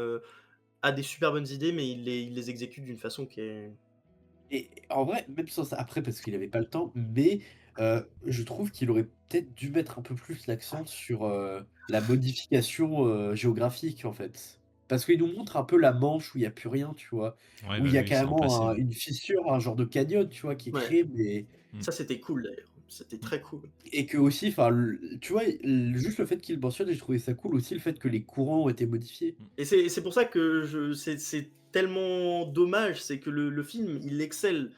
a des super bonnes idées, mais il les exécute d'une façon qui est Et en vrai, même sans ça après parce qu'il avait pas le temps, mais je trouve qu'il aurait peut-être dû mettre un peu plus l'accent sur, la modification, géographique, en fait. Parce qu'il nous montre un peu la Manche où il y a plus rien, tu vois? Ouais, Où il bah y a oui, c'est carrément un impassible. une fissure, un genre de canyon, tu vois, qui est ouais, créé, mais Mmh. ça c'était cool d'ailleurs, c'était Mmh. très cool. et que aussi, enfin, tu vois, juste le fait qu'il le mentionne et j'ai trouvé ça cool aussi, le fait que les courants ont été modifiés. Et c'est pour ça que c'est tellement dommage, c'est que le film, il excelle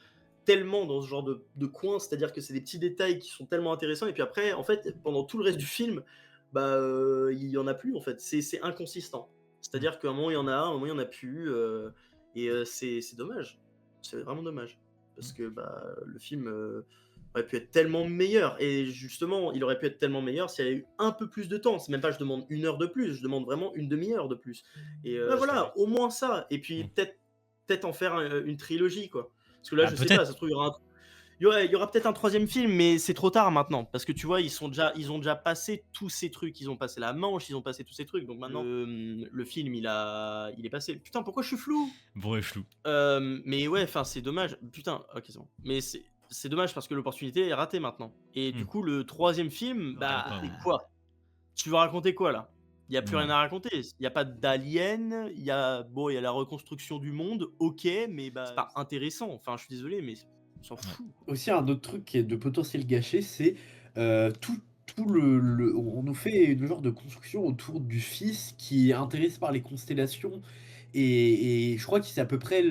tellement dans ce genre de coin, c'est-à-dire que c'est des petits détails qui sont tellement intéressants et puis après, en fait, pendant tout le reste du film, bah, il y en a plus en fait, c'est inconsistant. Mmh. C'est-à-dire qu'à un moment il y en a, à un moment il y en a plus, et c'est dommage. C'est vraiment dommage. Parce Mmh. que, bah, le film, aurait pu être tellement meilleur et justement, il aurait pu être tellement meilleur s'il y avait eu un peu plus de temps. C'est même pas je demande 1 heure de plus, je demande vraiment une demi heure de plus et ouais, voilà, au moins ça et puis Mmh. peut-être en faire une trilogie, quoi. Parce que là, Bah, je sais pas, peut-être. ça se trouve, il y aura peut-être un troisième film, mais c'est trop tard maintenant. Parce que tu vois, ils ont déjà passé tous ces trucs. Ils ont passé la Manche, ils ont passé tous ces trucs. Donc maintenant, le film, il est passé. Putain, pourquoi je suis flou? Bon et flou. Mais ouais, enfin, c'est dommage. Putain, OK, c'est bon. Mais c'est dommage parce que l'opportunité est ratée maintenant et du Mmh. coup, le troisième film, Ouais, bah, pas c'est en quoi? Tu veux raconter quoi, là? Il y a plus rien ouais. à raconter. Il y a pas d'aliens, il y a la reconstruction du monde, OK, mais bah, c'est pas intéressant. Enfin, je suis désolé, mais on s'en Ouais. fout, quoi. Aussi un autre truc qui est de potentiel gâché, c'est, tout le on nous fait une genre de construction autour du fils qui est intéressé par les constellations et je crois qu'il sait à peu près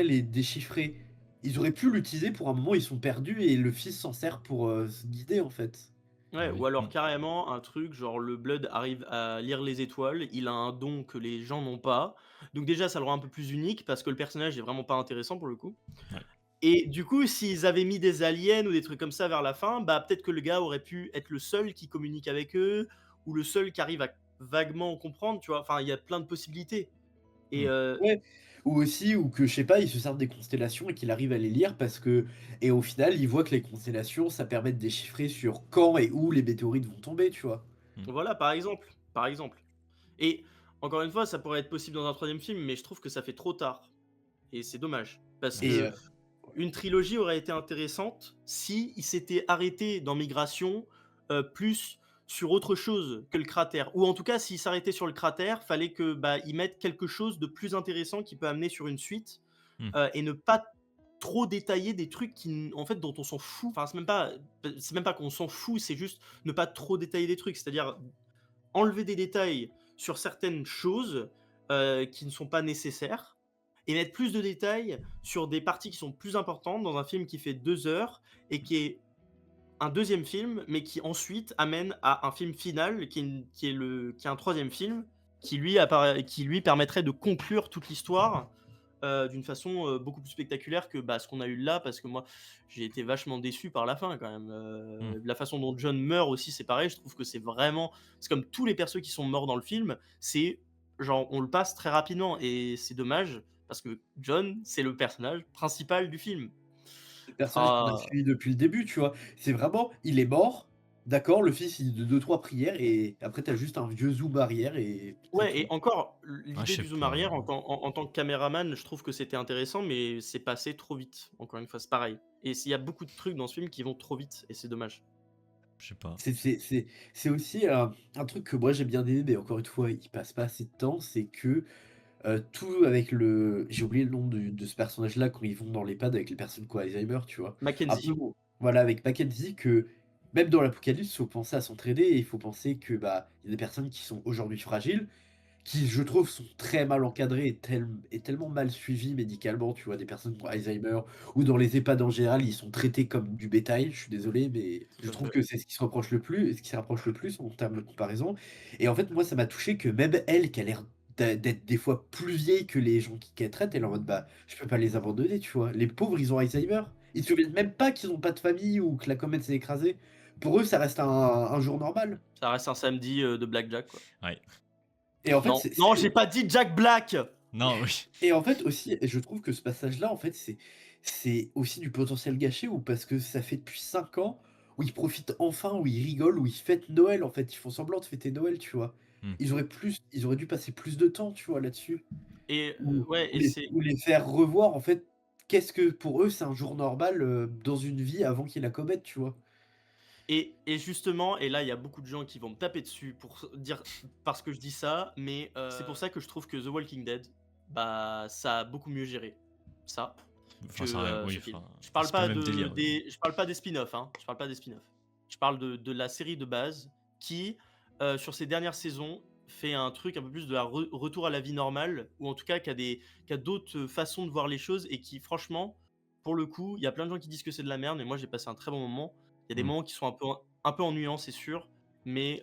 les déchiffrer. Ils auraient pu l'utiliser pour un moment, ils sont perdus et le fils s'en sert pour, se guider, en fait. Ouais, Ah ou oui. alors Mmh. carrément un truc genre le Blood arrive à lire les étoiles, il a un don que les gens n'ont pas. Donc déjà, ça le rend un peu plus unique parce que le personnage est vraiment pas intéressant pour le coup. Ouais. Et du coup, s'ils avaient mis des aliens ou des trucs comme ça vers la fin, bah, peut-être que le gars aurait pu être le seul qui communique avec eux ou le seul qui arrive à vaguement comprendre, tu vois? Enfin, il y a plein de possibilités et Mmh. Ouais, ou aussi ou que je sais pas, il se sert des constellations et qu'il arrive à les lire parce que et au final, il voit que les constellations, ça permet de déchiffrer sur quand et où les météorites vont tomber, tu vois? Mmh. voilà, par exemple. Et encore une fois, ça pourrait être possible dans un troisième film, mais je trouve que ça fait trop tard et c'est dommage parce Ouais, c'est Et que vrai. une trilogie aurait été intéressante si il s'était arrêté dans Migration, plus sur autre chose que le cratère. Ou en tout cas, s'il s'arrêtait sur le cratère, fallait que, bah, ils mettent quelque chose de plus intéressant qui peut amener sur une suite, Mmh. et ne pas trop détailler des trucs en fait, dont on s'en fout. Enfin, c'est même pas qu'on s'en fout, c'est juste ne pas trop détailler des trucs. C'est-à-dire enlever des détails sur certaines choses, qui ne sont pas nécessaires et mettre plus de détails sur des parties qui sont plus importantes dans un film qui fait 2 heures et qui est un deuxième film, mais qui ensuite amène à un film final qui est un troisième film qui lui permettrait de conclure toute l'histoire, d'une façon, beaucoup plus spectaculaire que, bah, ce qu'on a eu là. Parce que moi, j'ai été vachement déçu par la fin quand même, Mmh. la façon dont John meurt aussi, c'est pareil. Je trouve que c'est comme tous les persos qui sont morts dans le film, c'est genre on le passe très rapidement et c'est dommage parce que John, c'est le personnage principal du film. Le personnage qu'on a Ah, suivi depuis le début, tu vois? C'est vraiment, il est mort, d'accord, le fils, il de 2-3 prières et après tu as juste un vieux zoom arrière et c'est ouais, et tout. encore, Ah, je l'idée sais du zoom pas. arrière en tant que caméraman, je trouve que c'était intéressant, mais c'est passé trop vite. Encore une fois, c'est pareil et il y a beaucoup de trucs dans ce film qui vont trop vite et c'est dommage. Je sais pas. C'est aussi, un truc que moi j'ai bien aimé, mais encore une fois, il passe pas assez de temps, c'est que, tout avec le j'ai oublié le nom de ce personnage-là quand ils vont dans l'EHPAD avec les personnes qui ont Alzheimer, tu vois? Un peu Mackenzie. voilà, avec Mackenzie que même dans l'apocalypse, il faut penser à s'entraider et il faut penser que, bah, il y a des personnes qui sont aujourd'hui fragiles qui je trouve sont très mal encadrés et tellement mal suivis médicalement, tu vois? Des personnes qui ont Alzheimer ou dans les EHPAD en général, ils sont traités comme du bétail, je suis désolé, mais Tout je à trouve fait. que c'est ce qui se rapproche le plus en termes de comparaison et en fait, moi, ça m'a touché que même elle, qui a l'air d'être des fois plus vieille que les gens qu'elle traite, elle est en mode: «Bah, je peux pas les abandonner», tu vois? Les pauvres, ils ont Alzheimer. Ils se souviennent même pas qu'ils ont pas de famille ou que la comète s'est écrasée. Pour eux, ça reste un jour normal Ça reste un samedi de Blackjack, quoi. Ouais. et en fait, Non, non, j'ai pas dit Jack Black. Non, oui. et en fait aussi, je trouve que ce passage-là, en fait, c'est aussi du potentiel gâché ou parce que ça fait depuis 5 ans où ils profitent enfin, où ils rigolent, où ils fêtent Noël, en fait. Ils font semblant de fêter Noël, tu vois? Mmh. Ils auraient dû passer plus de temps, tu vois, là-dessus. Et ouais, Ou et c'est les faire revoir, en fait, qu'est-ce que pour eux, c'est un jour normal, dans une vie avant qu'il y ait la comète, tu vois? et justement, et là, il y a beaucoup de gens qui vont me taper dessus pour dire parce que je dis ça, mais c'est pour ça que je trouve que The Walking Dead, bah, ça a beaucoup mieux géré ça que Enfin, ça a oui, ce film. enfin, Je parle c'est pas le pas même délire, oui. je parle pas des spin-offs, hein. Je parle pas des spin-offs. Je parle de la série de base qui, sur ces dernières saisons, fait un truc un peu plus de la retour à la vie normale, ou en tout cas qui a d'autres façons de voir les choses et qui, franchement, pour le coup, il y a plein de gens qui disent que c'est de la merde, mais moi j'ai passé un très bon moment. Il y a des Mmh. moments qui sont un peu ennuyants, c'est sûr, mais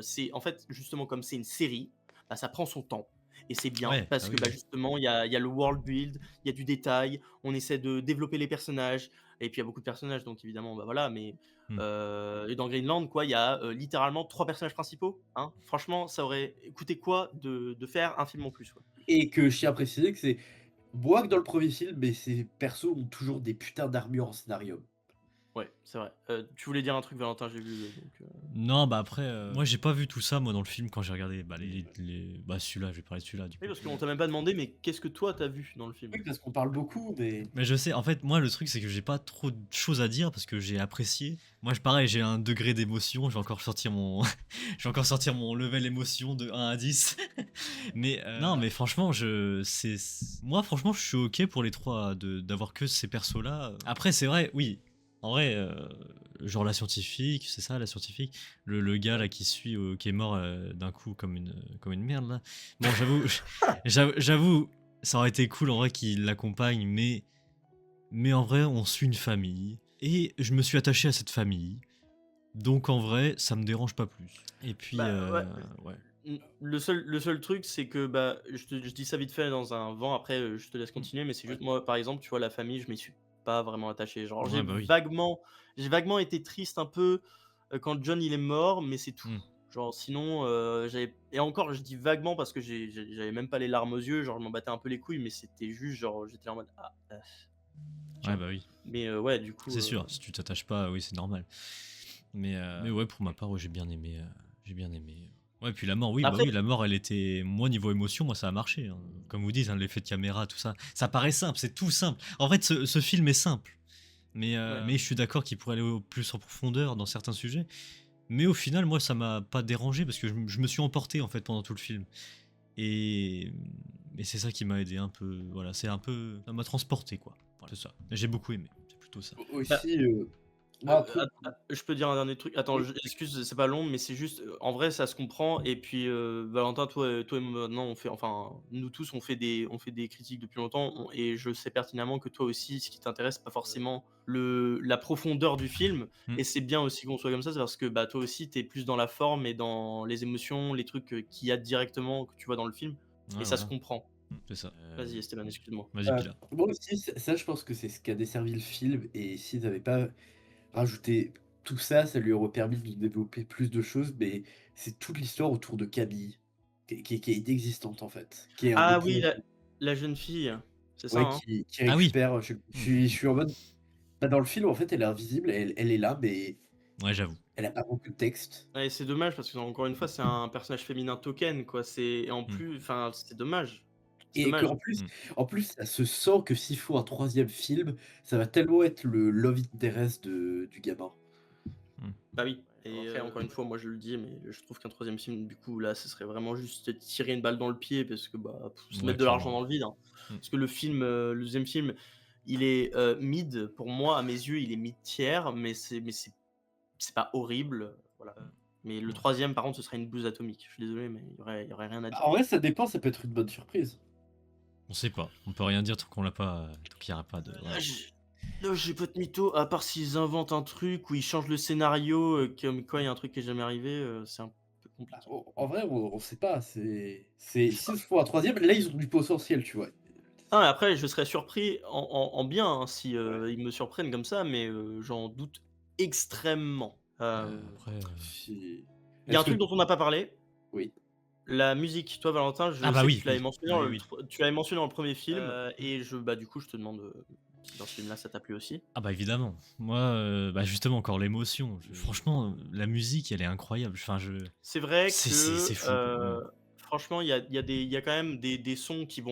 c'est en fait, justement, comme c'est une série, bah, ça prend son temps. Et c'est bien Ouais, parce ah que oui, bah, oui. justement, il y a le world build, il y a du détail, on essaie de développer les personnages, et puis il y a beaucoup de personnages, donc évidemment, bah voilà, mais Mmh. et dans Greenland, quoi, il y a littéralement 3 personnages principaux. Hein. Franchement, ça aurait coûté quoi de faire un film en plus, quoi. Et que je tiens à préciser que c'est moi que dans le premier film, mais ces persos ont toujours des putains d'armures en scénario. Ouais, c'est vrai. Tu voulais dire un truc, Valentin, j'ai vu, donc. Non, bah, après, moi, j'ai pas vu tout ça, moi, dans le film, quand j'ai regardé, bah, bah, celui-là, je vais parler de celui-là, du Oui, coup. parce qu'on t'a même pas demandé, mais qu'est-ce que toi t'as vu dans le film? Oui, parce qu'on parle beaucoup, mais Mais je sais, en fait, moi, le truc, c'est que j'ai pas trop de choses à dire parce que j'ai apprécié. Moi, pareil, j'ai un degré d'émotion. Je vais encore sortir mon, je vais encore sortir mon level émotion de 1 à 10. Mais non, mais franchement, moi, franchement, je suis ok pour les trois d'avoir que ces persos-là. Après, c'est vrai, oui. En vrai, genre la scientifique, c'est ça, la scientifique, le gars là qui suit, qui est mort d'un coup comme une merde là. Bon, j'avoue, ça aurait été cool en vrai qu'il l'accompagne, mais en vrai, on suit une famille. Et je me suis attaché à cette famille. Donc en vrai, ça me dérange pas plus. Et puis, Bah, ouais. ouais. Le seul truc, c'est que bah, je dis ça vite fait dans un vent, après je te laisse continuer, mais c'est juste moi, par exemple, tu vois, la famille, je m'y suis pas vraiment attaché. Genre, Ouais, bah oui. j'ai vaguement été triste un peu quand John il est mort, mais c'est tout. Hmm. Genre, sinon, et encore, je dis vaguement parce que j'avais même pas les larmes aux yeux, genre, je m'en battais un peu les couilles, mais c'était juste, genre, j'étais en mode, ah, tu Ouais, vois. bah oui. Mais ouais, du coup, C'est sûr, si tu t'attaches pas, oui, c'est normal. Mais ouais, pour ma part, ouais, j'ai bien aimé. J'ai bien aimé. Ouais, puis la mort, oui, bah après, oui, la mort, elle était. Moi, niveau émotion, moi, ça a marché. Hein. Comme vous dites, hein, l'effet de caméra, tout ça. Ça paraît simple, c'est tout simple. En fait, ce film est simple. ouais. Mais je suis d'accord qu'il pourrait aller plus en profondeur dans certains sujets. Mais au final, moi, ça m'a pas dérangé parce que je me suis emporté, en fait, pendant tout le film. Et, et c'est ça qui m'a aidé un peu. Voilà, c'est un peu. Ça m'a transporté, quoi. Voilà, c'est ça. J'ai beaucoup aimé. C'est plutôt ça. Bah, aussi, moi après Je peux dire un dernier truc? Attends, oui, excuse, c'est pas long, mais c'est juste, en vrai, ça se comprend. Et puis, Valentin, toi et moi, maintenant, nous tous, on fait des critiques depuis longtemps, et je sais pertinemment que toi aussi, ce qui t'intéresse, c'est pas forcément la profondeur du film. Mm. Et c'est bien aussi qu'on soit comme ça, c'est parce que bah, toi aussi, t'es plus dans la forme et dans les émotions, les trucs qu'il y a directement, que tu vois dans le film. Et Ouais, ça se voilà. comprend. C'est ça. Vas-y, Esteban, excuse-moi. Vas-y, Pila. moi aussi, ça, je pense que c'est ce qui a desservi le film et s'ils avaient pas rajouté tout ça, ça lui aurait permis de développer plus de choses, mais c'est toute l'histoire autour de Camille qui est inexistante, en fait, qui est un Ah des oui, points la jeune fille, c'est ça, ouais, hein? qui Ah oui. récupère, Mm. je suis en mode bah, dans le film, en fait, elle est invisible, elle est là, mais Ouais, j'avoue. elle a pas beaucoup de texte Ouais, c'est dommage parce que encore une fois, c'est un personnage féminin token, quoi. Et en Mm. plus, enfin, c'est dommage. C'est et dommage. qu'en plus Mm. en plus, ça se sent que s'il faut un troisième film, ça va tellement être le love interest du gamin. Mm. Bah oui. Et après, encore une fois, moi je le dis, mais je trouve qu'un troisième film, du coup, là, ce serait vraiment juste tirer une balle dans le pied parce que bah, se Ouais, mettre de l'argent clairement. dans le vide. Hein. Mm. Parce que le deuxième film, il est mid. Pour moi, à mes yeux, il est mid tiers, mais c'est pas horrible. Voilà. Mais le Ouais. troisième, par contre, ce serait une bouse atomique. Je suis désolé, mais il y aurait rien à dire. En vrai, ça dépend, ça peut être une bonne surprise. On sait pas. On peut rien dire tant qu'on l'a pas. Tant qu'il n'y aura pas de. Ah, Voilà. non, j'ai pas de mytho, à part s'ils inventent un truc ou ils changent le scénario, comme quoi il y a un truc qui est jamais arrivé, c'est un peu compliqué. En vrai, on sait pas. S'ils se font un troisième, là, ils ont du potentiel, tu vois. Ah, après, je serais surpris en bien hein, si Ouais. ils me surprennent comme ça, mais j'en doute extrêmement. Après. Si- Il y a un Est-ce que... truc dont on n'a pas parlé, Oui. la musique. Toi, Valentin, Ah je bah sais que oui, tu l'avais oui. mentionné, Ah dans oui, le, oui. tu l'avais mentionné dans le premier film, et bah, du coup, je te demande si dans ce film-là, ça t'a plu aussi. Ah bah évidemment. Moi, bah justement, encore l'émotion. Franchement, la musique, elle est incroyable. Enfin, C'est vrai c'est que, fou, quoi. Ouais. franchement, il y a quand même des sons qui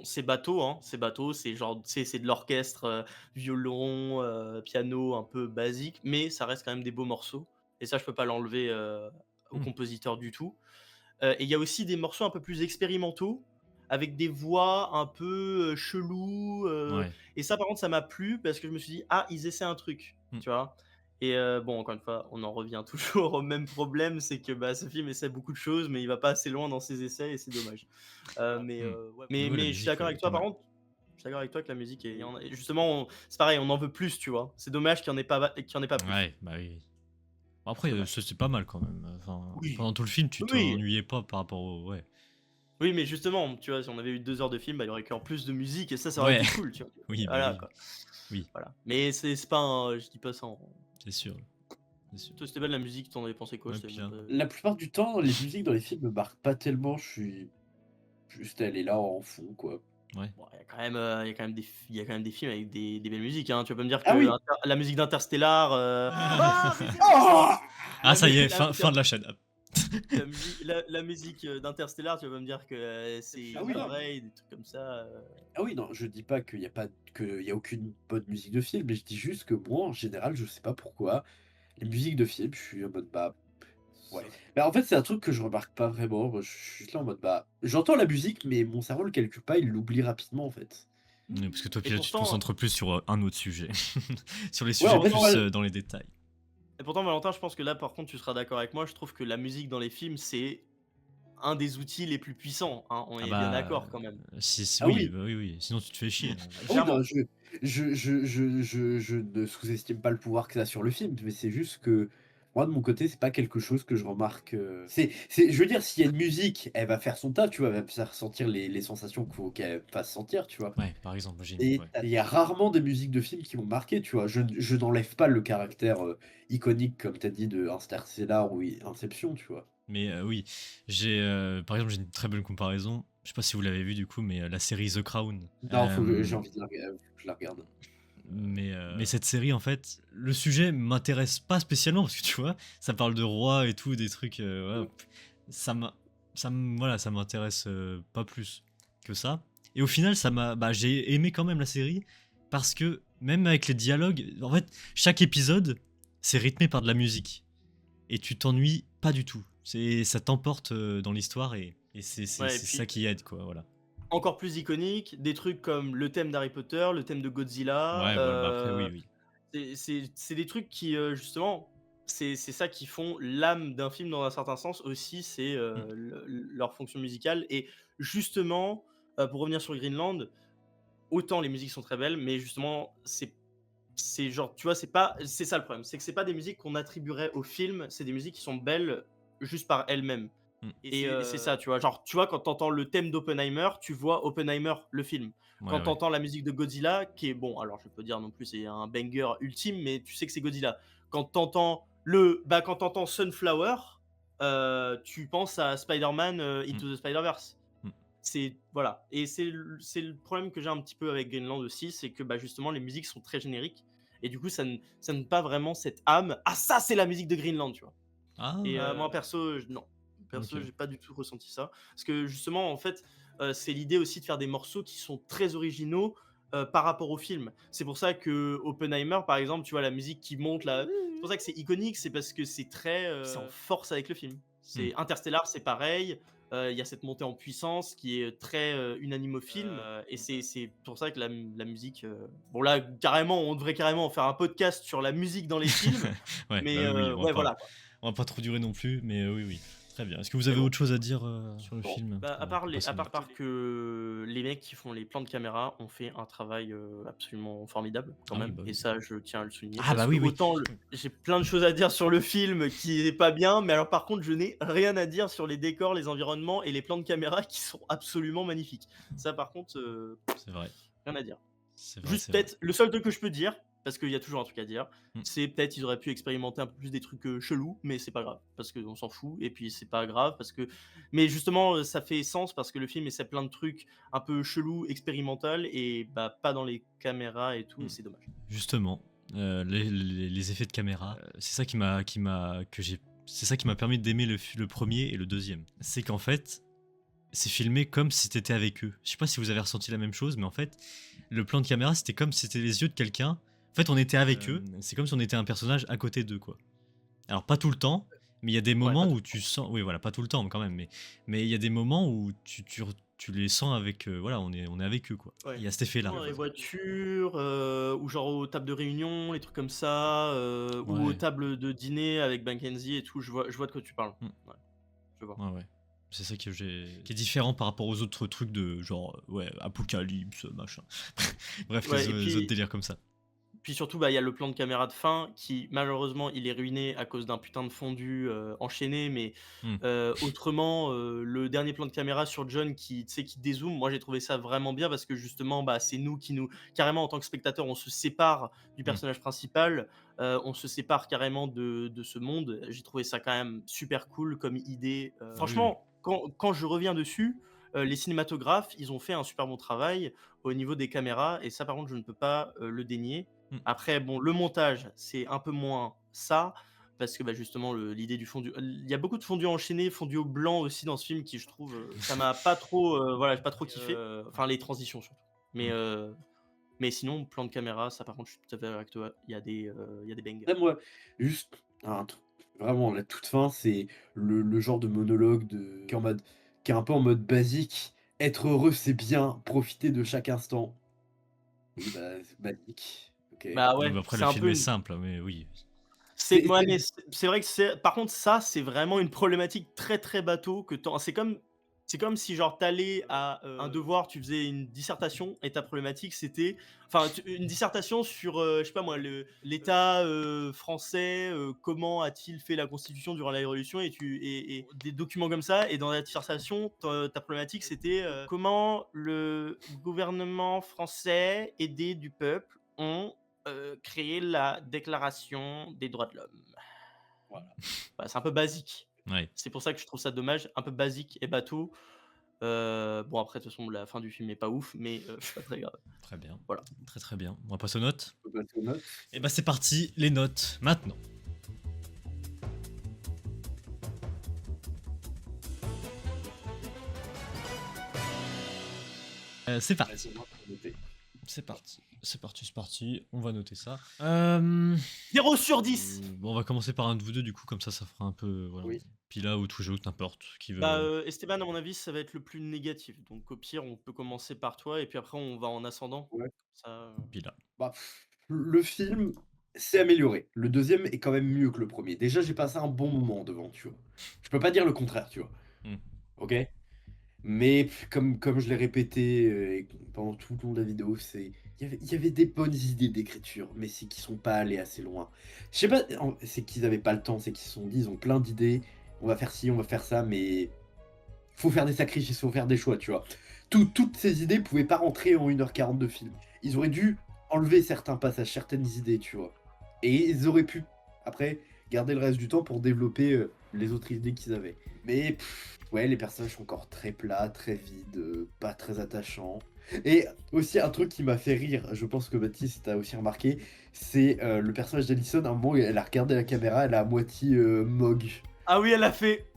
c'est bateau, hein, c'est bateau, c'est genre, c'est de l'orchestre, violon, piano, un peu basique, mais ça reste quand même des beaux morceaux et ça, je peux pas l'enlever, au Hmm. compositeur du tout. Et il y a aussi des morceaux un peu plus expérimentaux, avec des voix un peu, chelous, Ouais. et ça, par contre, ça m'a plu parce que je me suis dit: «Ah, ils essaient un truc», Hmm. tu vois? Et bon, encore une fois, on en revient toujours au même problème, c'est que, bah, ce film essaie beaucoup de choses, mais il va pas assez loin dans ses essais et c'est dommage. Mais Hmm. ouais, Ouais, la mais je suis musique, d'accord avec pas toi, par mal. contre, je suis d'accord avec toi que la musique est il y en a et justement, c'est pareil, on en veut plus, tu vois? C'est dommage qu'il y en ait pas plus. Ouais, bah oui, oui. C'est Après, dommage. ça c'est pas mal quand même. Enfin, Oui. pendant tout le film, tu Oui! t'ennuyais pas par rapport au. Ouais. Oui, mais justement, tu vois, si on avait eu 2 heures de film, bah, il y aurait encore plus de musique et ça aurait Ouais. été cool, tu vois? Oui, bah Voilà, oui. quoi. Oui, Voilà. Mais c'est pas un je dis pas ça en c'est sûr. C'est sûr. toi, c'était pas de la musique, tu en avais pensé quoi? Ouais, Je savais puis même là. pas La plupart du temps, les musiques dans les films me marquent pas tellement. Je suis juste allé là en fond, quoi. Ouais. bon, il y a quand même des films avec des belles musiques, hein. Tu vas pas me dire Ah que oui! la musique d'Interstellar, «Ah, mais c'est Oh! Ah, la ça mu y est, la fin de la chaîne. Hop. la musique, d'Interstellar», tu vas pas me dire que, c'est Ah oui, non. pareil, des trucs comme ça, Ah oui, non, je dis pas qu'il y a aucune bonne musique de film, mais je dis juste que moi, en général, je sais pas pourquoi, les musiques de film, je suis en mode bah ouais. Mais en fait, c'est un truc que je remarque pas vraiment. Moi, je suis juste là en mode bah j'entends la musique, mais mon cerveau le calcule pas, il l'oublie rapidement en fait. Parce que toi, et puis là, tu te pourtant concentres plus sur un autre sujet. Sur les Ouais, sujets en fait, plus moi, dans les détails. et pourtant, Valentin, je pense que là, par contre, tu seras d'accord avec moi, je trouve que la musique dans les films, c'est un des outils les plus puissants, hein, on Ah est bien bah. d'accord quand même. Oui, oui. bah oui, oui. Sinon, tu te fais chier. Ah oui, Clairement. non, je ne sous-estime pas le pouvoir que ça a sur le film, mais c'est juste que moi, de mon côté, c'est pas quelque chose que je remarque. Je veux dire, s'il y a une musique, elle va faire son tas, tu vois, elle va me faire sentir les sensations qu'il faut qu'elle fasse sentir, tu vois. Ouais, par exemple, j'ai. Et Ouais. il y a rarement des musiques de films qui m'ont marqué, tu vois. Je n'enlève pas le caractère iconique, comme tu as dit, de Interstellar ou Inception, tu vois. Mais oui, par exemple, j'ai une très bonne comparaison. Je sais pas si vous l'avez vu du coup, mais la série The Crown. Non, j'ai envie de faut que je la regarde. Mais cette série, en fait, le sujet m'intéresse pas spécialement parce que tu vois, ça parle de rois et tout, des trucs. Ouais, voilà, ça m'intéresse pas plus que ça. Et au final, j'ai aimé quand même la série parce que même avec les dialogues, en fait, chaque épisode, c'est rythmé par de la musique et tu t'ennuies pas du tout. Ça t'emporte dans l'histoire et c'est Ouais, et ça puis qui aide, quoi. Voilà. encore plus iconique, des trucs comme le thème d'Harry Potter, le thème de Godzilla, Ouais, voilà. Bah après, oui, oui. c'est des trucs qui, justement, c'est ça qui font l'âme d'un film dans un certain sens aussi, c'est Mm. leur fonction musicale. Et justement, pour revenir sur Greenland, autant les musiques sont très belles, mais justement, c'est genre, tu vois, c'est ça le problème, c'est que c'est pas des musiques qu'on attribuerait au film, c'est des musiques qui sont belles juste par elles-mêmes. Mm. Et c'est ça, tu vois, genre, tu vois, quand t'entends le thème d'Oppenheimer, tu vois Oppenheimer, le film. Quand Ouais, ouais. t'entends la musique de Godzilla, qui est bon, alors je vais pas dire non plus c'est un banger ultime, mais tu sais que c'est Godzilla. Quand t'entends Sunflower, tu penses à Spider-Man Mm. Into the Spider-Verse. Mm. C'est voilà, et c'est le problème que j'ai un petit peu avec Greenland aussi, c'est que bah, justement les musiques sont très génériques et du coup ça n'a pas vraiment cette âme. Ah, ça c'est la musique de Greenland, tu vois. Ah, Et moi perso, non. Perso, ok. j'ai pas du tout ressenti ça. Parce que justement, en fait, c'est l'idée aussi de faire des morceaux qui sont très originaux par rapport au film. C'est pour ça que Oppenheimer, par exemple, tu vois la musique qui monte là. C'est pour ça que c'est iconique, c'est parce que c'est très, c'est en force avec le film. C'est Interstellar, c'est pareil. Il y a cette montée en puissance qui est très unanime au film, et c'est pour ça que la musique. Bon là, carrément, on devrait carrément faire un podcast sur la musique dans les films, Ouais, mais bah oui, on va ouais, pas. voilà. On va pas trop durer non plus, mais oui. Très bien. Est-ce que vous avez autre chose à dire sur le Bon. film Bah, à pour part, passer à aux part, notes part que les mecs qui font les plans de caméra ont fait un travail absolument formidable quand Ah oui, même, bah et oui. ça je tiens à le souligner. Ah Parce bah que oui. autant j'ai plein de choses à dire sur le film qui est pas bien, mais alors par contre je n'ai rien à dire sur les décors, les environnements et les plans de caméra qui sont absolument magnifiques. Ça par contre, C'est vrai. rien à dire. C'est vrai, Juste c'est vrai. peut-être, le seul truc que je peux dire, parce qu'il y a toujours un truc à dire, Mm. c'est peut-être ils auraient pu expérimenter un peu plus des trucs chelous, mais c'est pas grave, parce qu'on s'en fout, et puis c'est pas grave, parce que. Mais justement, ça fait sens, parce que le film essaie plein de trucs un peu chelous, expérimental, et bah pas dans les caméras et tout, et c'est dommage. Justement, les effets de caméra, c'est ça c'est ça qui m'a permis d'aimer le premier et le deuxième. C'est qu'en fait, c'est filmé comme si t'étais avec eux. Je sais pas si vous avez ressenti la même chose, mais en fait, le plan de caméra, c'était comme si c'était les yeux de quelqu'un. En fait, on était avec eux. C'est comme si on était un personnage à côté d'eux, quoi. Alors, pas tout le temps, mais il y a des moments pas où tu sens. Oui, voilà, pas tout le temps, quand même. Mais il y a des moments où tu les sens avec. Voilà, on est avec eux, quoi. Ouais. Il y a cet effet-là. Dans les voitures, ou genre aux tables de réunion, les trucs comme ça, ou aux Ouais. tables de dîner avec Mackenzie et tout, je vois de quoi tu parles. Mm. Ouais, je vois. Ouais. C'est ça qui est différent par rapport aux autres trucs de genre, Apocalypse, machin. Bref, Ouais, et les autres délires comme ça. Puis surtout, bah, il y a le plan de caméra de fin qui, malheureusement, il est ruiné à cause d'un putain de fondu enchaîné. Mais autrement, le dernier plan de caméra sur John qui dézoome, moi j'ai trouvé ça vraiment bien parce que justement, bah, c'est nous qui carrément en tant que spectateur, on se sépare du personnage principal, on se sépare carrément de ce monde. J'ai trouvé ça quand même super cool comme idée. Franchement, quand je reviens dessus, les cinématographes, ils ont fait un super bon travail au niveau des caméras et ça, par contre, je ne peux pas le dénier. Après, bon, le montage, c'est un peu moins ça, parce que bah, justement, l'idée du fondu. Il y a beaucoup de fondus enchaînés, fondus au blanc aussi dans ce film qui, je trouve, ça m'a pas trop. Voilà, j'ai pas trop kiffé. Enfin, les transitions surtout. Mais sinon, plan de caméra, ça par contre, je suis tout à fait avec toi. Il y a des bangers. Après, moi, juste un truc, vraiment, la toute fin, c'est le genre de monologue qui est un peu en mode basique. Être heureux, c'est bien, profiter de chaque instant. Oui, bah, c'est basique. Ok. Bah ouais, Après, c'est le un film peu est simple, mais oui. C'est C'est- ouais, c'est- mais c'est vrai que par contre ça, c'est vraiment une problématique très, très bateau que c'est comme si genre t'allais à, un devoir, tu faisais une dissertation et ta problématique c'était une dissertation sur, je sais pas moi, l'État, français, comment a-t-il fait la constitution durant la Révolution et des documents comme ça et dans la dissertation, ta problématique c'était, comment le gouvernement français, aidé du peuple, ont créer la déclaration des droits de l'homme. Voilà. Bah, c'est un peu basique. Ouais. C'est pour ça que je trouve ça dommage, un peu basique et bateau. Bon après de toute façon la fin du film est pas ouf, mais c'est pas très grave. Très bien. Voilà. Très très bien. On va passer aux notes. On peut passer aux notes. Et bah c'est parti, les notes, maintenant. C'est parti. Ouais, c'est moi qui ai noté. C'est parti. On va noter ça. 0 sur 10. Bon, on va commencer par un de vous deux, du coup, comme ça fera un peu. Voilà. Oui. Puis là, ou toujours, n'importe qui veut. Bah, Esteban, à mon avis, ça va être le plus négatif. Donc au pire, on peut commencer par toi et puis après on va en ascendant. Ouais. Ça, Puis là. Bah, le film s'est amélioré. Le deuxième est quand même mieux que le premier. Déjà, j'ai passé un bon moment devant, tu vois. Je peux pas dire le contraire, tu vois. Ok? Mais comme je l'ai répété pendant tout le long de la vidéo, il y avait des bonnes idées d'écriture, mais c'est qu'ils sont pas allés assez loin. Je sais pas, c'est qu'ils avaient pas le temps, c'est qu'ils se sont dit, ils ont plein d'idées, on va faire ci, on va faire ça, mais faut faire des sacrifices, faut faire des choix, tu vois. Toutes ces idées pouvaient pas rentrer en 1h40 de film. Ils auraient dû enlever certains passages, certaines idées, tu vois. Et ils auraient pu, après, garder le reste du temps pour développer les autres idées qu'ils avaient. Mais ouais, les personnages sont encore très plats, très vides, pas très attachants. Et aussi un truc qui m'a fait rire, je pense que Baptiste t'a aussi remarqué, c'est le personnage d'Alison, à un moment, elle a regardé la caméra, elle a à moitié Mog. Ah oui, elle l'a fait.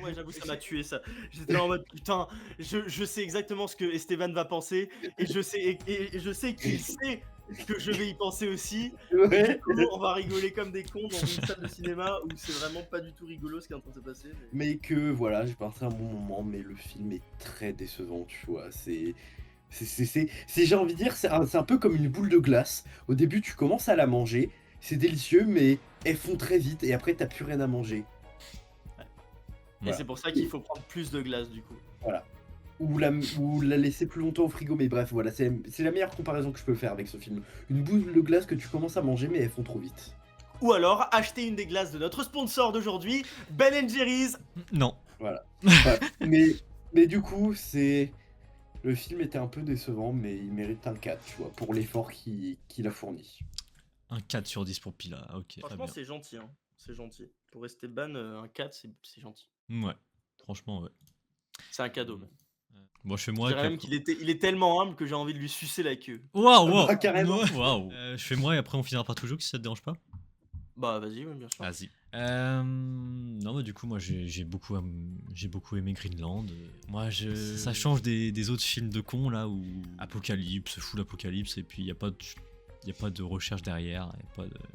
Ouais, j'avoue, ça m'a tué ça. J'étais en mode putain, je sais exactement ce que Esteban va penser et je sais qu'il sait que je vais y penser aussi. Ouais. On va rigoler comme des cons dans une salle de cinéma où c'est vraiment pas du tout rigolo ce qui est en train de se passer. Mais que voilà, j'ai passé un bon moment, mais le film est très décevant, tu vois. J'ai envie de dire, c'est un peu comme une boule de glace. Au début, tu commences à la manger, c'est délicieux, mais elles font très vite et après t'as plus rien à manger. Et Voilà. c'est pour ça qu'il faut prendre plus de glace du coup. Voilà. Ou la laisser plus longtemps au frigo, mais bref, voilà, c'est la meilleure comparaison que je peux faire avec ce film. Une boule de glace que tu commences à manger, mais elles font trop vite. Ou alors acheter une des glaces de notre sponsor d'aujourd'hui, Ben Jerry's. Non. Voilà. Bref. mais du coup, le film était un peu décevant, mais il mérite un 4, tu vois, pour l'effort qu'il a fourni. Un 4 sur 10 pour Pila. Ok, très Franchement, bien. c'est gentil, hein. C'est gentil. Pour Esteban, un 4, c'est gentil. Ouais, franchement, ouais. C'est un cadeau. Même. Bon, je fais Je moi. dirais puis même après- qu'il est tellement humble que j'ai envie de lui sucer la queue. Waouh, waouh. Bah, carrément. Waouh. Je fais moi et après on finira par toujours si ça te dérange pas. Bah vas-y, ouais, bien sûr. Vas-y. Non, bah du coup, moi j'ai beaucoup aimé Greenland. Moi, ça change des autres films de cons là où Apocalypse, full Apocalypse, et puis il y a pas de recherche derrière.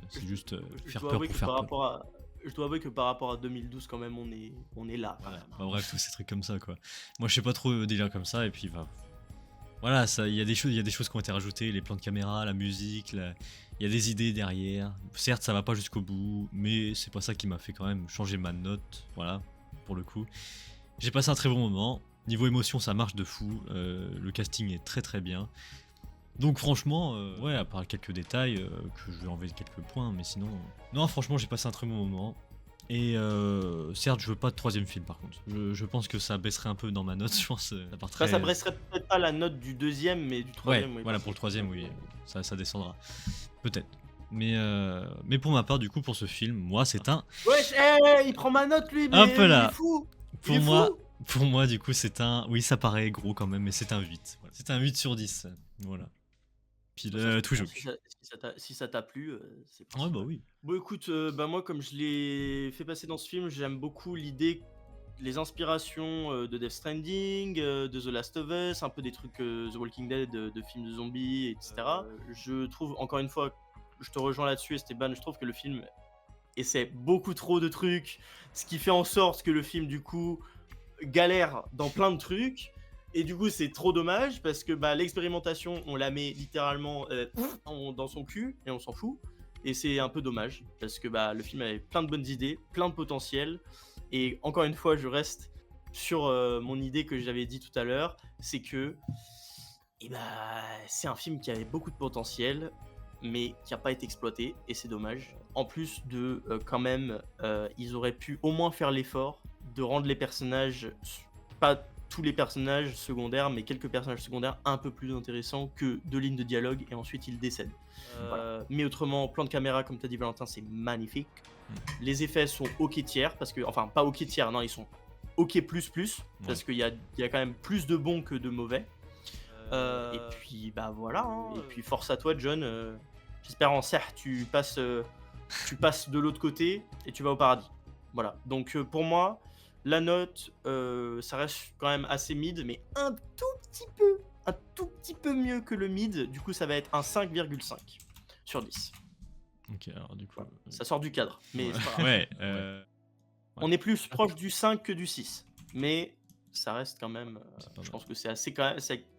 C'est juste Je faire dois peur avouer pour que faire par peur. rapport à... Je dois avouer que par rapport à 2012, quand même, on est là. Quand Voilà. même. Bah, bref, tous ces trucs comme ça quoi. Moi, je sais pas trop délire comme ça, et puis bah, voilà, il y a des choses qui ont été rajoutées, les plans de caméra, la musique, il y a des idées derrière. Certes, ça va pas jusqu'au bout, mais c'est pas ça qui m'a fait quand même changer ma note. Voilà, pour le coup. J'ai passé un très bon moment. Niveau émotion, ça marche de fou. Le casting est très très bien. Donc franchement, ouais, à part quelques détails, que je vais enlever quelques points, mais sinon... Non, franchement, j'ai passé un très bon moment. Et certes, je veux pas de troisième film par contre. Je pense que ça baisserait un peu dans ma note, je pense. Ça part très... Ça baisserait peut-être pas la note du deuxième, mais du Ouais, troisième. Oui, voilà, parce pour le que- troisième, oui, ça descendra. Peut-être. Mais pour ma part, du coup, pour ce film, moi, c'est un... Wesh, il prend ma note lui, mais Hop là. il est fou. Pour Il est moi, fou. pour moi, du coup, c'est un... Oui, ça paraît gros quand même, mais c'est un 8. Voilà. C'est un 8 sur 10. Voilà. Puis tout joue. Si ça t'a plu, c'est Ouais, parti. bah oui. Bon écoute, bah moi comme je l'ai fait passer dans ce film, j'aime beaucoup l'idée, les inspirations de Death Stranding, de The Last of Us, un peu des trucs The Walking Dead, de films de zombies, etc. Je trouve, encore une fois, je te rejoins là-dessus Esteban, je trouve que le film essaie beaucoup trop de trucs, ce qui fait en sorte que le film du coup galère dans plein de trucs. Et du coup, c'est trop dommage parce que bah, l'expérimentation, on la met littéralement dans son cul et on s'en fout. Et c'est un peu dommage parce que bah, le film avait plein de bonnes idées, plein de potentiel. Et encore une fois, je reste sur mon idée que j'avais dit tout à l'heure, c'est que c'est un film qui avait beaucoup de potentiel, mais qui n'a pas été exploité, et c'est dommage. En plus de, quand même, ils auraient pu au moins faire l'effort de rendre les personnages, pas tous les personnages secondaires, mais quelques personnages secondaires un peu plus intéressants que deux lignes de dialogue, et ensuite ils décèdent. Voilà. Mais autrement, plan de caméra, comme tu as dit Valentin, c'est magnifique. Les effets sont ok tiers, parce que, enfin pas ok tiers, non, ils sont ok plus, parce qu'il y a quand même plus de bons que de mauvais. Et puis bah voilà, hein. Et puis force à toi John, j'espère en serre tu passes de l'autre côté et tu vas au paradis. Voilà, donc pour moi, la note, ça reste quand même assez mid, mais un tout petit peu mieux que le mid, du coup ça va être un 5,5 sur 10. Ok, alors du coup... Voilà. Ça sort du cadre, mais ouais. c'est pas grave. Ouais, On est plus proche du 5 que du 6, mais ça reste quand même, C'est pas je mal. pense que c'est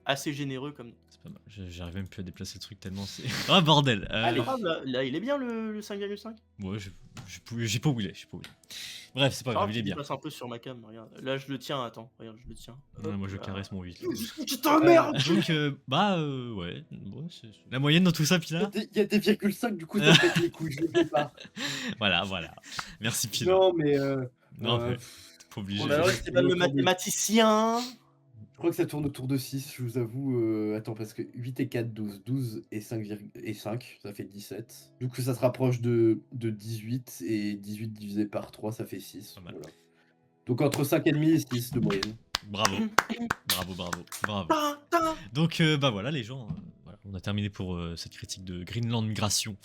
assez généreux comme... C'est pas mal. J'arrive même plus à déplacer le truc tellement c'est... Ah bordel. Allez, là, il est bien le 5,5. Ouais, j'ai pas où il est, je sais pas où il est. Bref, c'est pas grave, il est bien. Je passe un peu sur ma cam, regarde. Là, je le tiens, attends, regarde, je le tiens. Ouais, moi je Hop là. caresse mon 8. Putain, merde. Donc, ouais, c'est la moyenne dans tout ça, Pila. Il y a des 0,5, du coup, ça me pète les couilles, je le fais pas. Voilà. Merci, Pila. Non, mais. Non, mais t'es pas obligé. Bon, alors, c'est pas le mathématicien. Je crois que ça tourne autour de 6, je vous avoue. Attends, parce que 8 et 4, 12. 12 et 5, ça fait 17. Du coup, ça se rapproche de 18. Et 18 divisé par 3, ça fait 6. Pas mal. Voilà. Donc entre 5,5 et 6 de moyenne. Bravo. Donc, bah voilà, les gens. Voilà, on a terminé pour cette critique de Greenland Migration.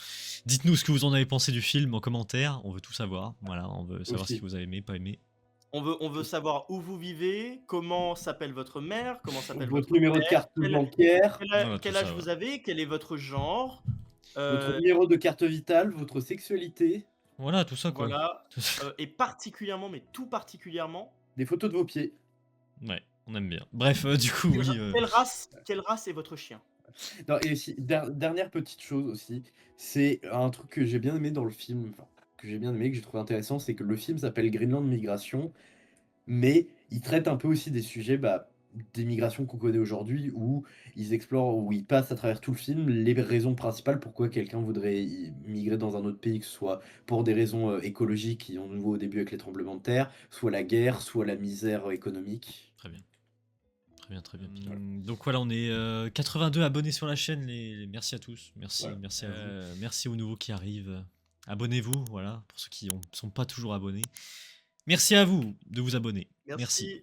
Dites-nous ce que vous en avez pensé du film en commentaire. On veut tout savoir. Voilà, on veut savoir Aussi. si vous avez aimé, pas aimé. On veut savoir où vous vivez, comment s'appelle votre mère, comment s'appelle Votre votre numéro de père, carte bancaire, Voilà, quel tout âge ça, vous ouais. avez, quel est votre genre. votre numéro de carte vitale, votre sexualité, Voilà, tout ça, quoi. Voilà. Tout ça. Et particulièrement, mais tout particulièrement, des photos de vos pieds. Ouais, on aime bien. Bref, du coup, oui. quelle race est votre chien. Non, et aussi, dernière petite chose aussi, c'est un truc que j'ai bien aimé dans le film, enfin, que j'ai bien aimé, que j'ai trouvé intéressant, c'est que le film s'appelle Greenland Migration, mais il traite un peu aussi des sujets des migrations qu'on connaît aujourd'hui, où ils explorent, où ils passent à travers tout le film les raisons principales pourquoi quelqu'un voudrait migrer dans un autre pays, que ce soit pour des raisons écologiques, qui ont de nouveau au début avec les tremblements de terre, soit la guerre, soit la misère économique. Très bien. Très bien, très bien. Donc voilà, on est 82 abonnés sur la chaîne. Merci à tous. Merci, Voilà, merci, à vous. merci aux nouveaux qui arrivent. Abonnez-vous, voilà, pour ceux qui ne sont pas toujours abonnés. Merci à vous de vous abonner. Merci.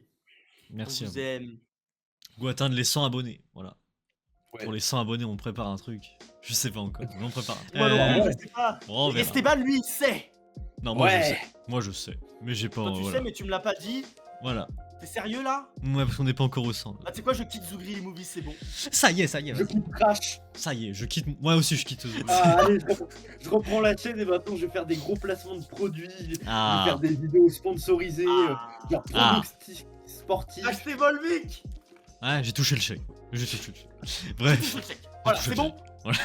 On Merci à vous vous. aime. Go atteindre les 100 abonnés, voilà. Ouais. Pour les 100 abonnés, on prépare un truc. Je sais pas encore, mais on prépare un truc. Moi non plus, ouais. je sais pas. Bon, on Et verra. Esteban, lui, il sait. Non, moi je Ouais. sais. Moi je sais. Mais j'ai pas. Toi, tu voilà. sais, mais tu me l'as pas dit. Voilà. T'es sérieux là? Ouais, parce qu'on n'est pas encore au 100. Ah, tu sais quoi, je quitte Zougri Movie, c'est bon. Ça y est, ça y est. Je vas-y. quitte Crash. Ça y est, je quitte. Moi aussi, je quitte. Ah, allez, je reprends la chaîne et maintenant je vais faire des gros placements de produits. Je vais Ah. faire des vidéos sponsorisées, genre Ah. pronostics sportifs. Achetez Volvic. Ouais, j'ai touché le chèque. J'ai touché le chèque. Bref. Voilà, touché c'est le bon. chèque. Voilà.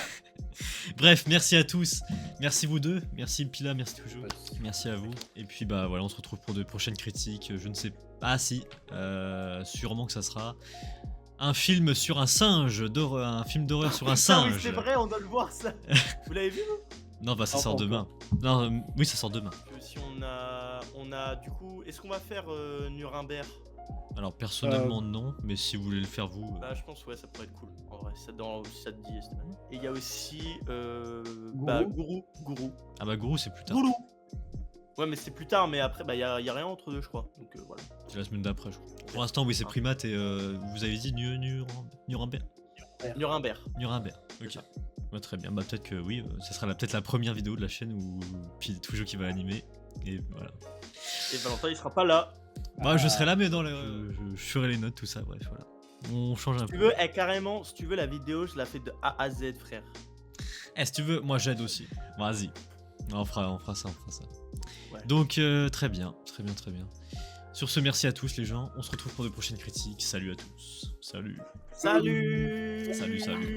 Bref, merci à tous. Merci vous deux. Merci Pila, merci toujours. Merci à vous. Et puis bah voilà, on se retrouve pour de prochaines critiques. Je ne sais pas. Ah si, sûrement que ça sera un film sur un singe d'horreur, un film d'horreur sur un Putain, oui, singe. c'est vrai, on doit le voir ça. Vous l'avez vu vous? Non, bah ça Ah, sort pas demain. Non, oui, ça sort demain. Si on a du coup, est-ce qu'on va faire Nuremberg? Alors personnellement non, mais si vous voulez le faire vous. Bah je pense ouais, ça pourrait être cool. En vrai, ça te dit Esteban. Et il y a aussi Gourou. Ah bah Gourou c'est plus tard. Gourou. Ouais, mais c'est plus tard, mais après, bah, y a rien entre deux, je crois. Donc voilà. C'est la semaine d'après, je crois. Pour l'instant, oui, c'est Primate et vous avez dit Nuremberg. Nuremberg. Nuremberg. Ok. Bah, très bien. Bah peut-être que oui, ça sera peut-être la première vidéo de la chaîne où puis toujours qui va animer. Et voilà. Et Valentin, il sera pas là. Bah je serai là, mais dans le, je ferai les notes, tout ça. Bref, voilà. On change un Si tu peu. veux, carrément, si tu veux la vidéo, je la fais de A à Z, frère. Eh, si tu veux, moi j'aide aussi. Vas-y. On fera ça. Ouais. Donc très bien. Sur ce, merci à tous les gens. On se retrouve pour de prochaines critiques. Salut à tous. Salut. Salut. Salut.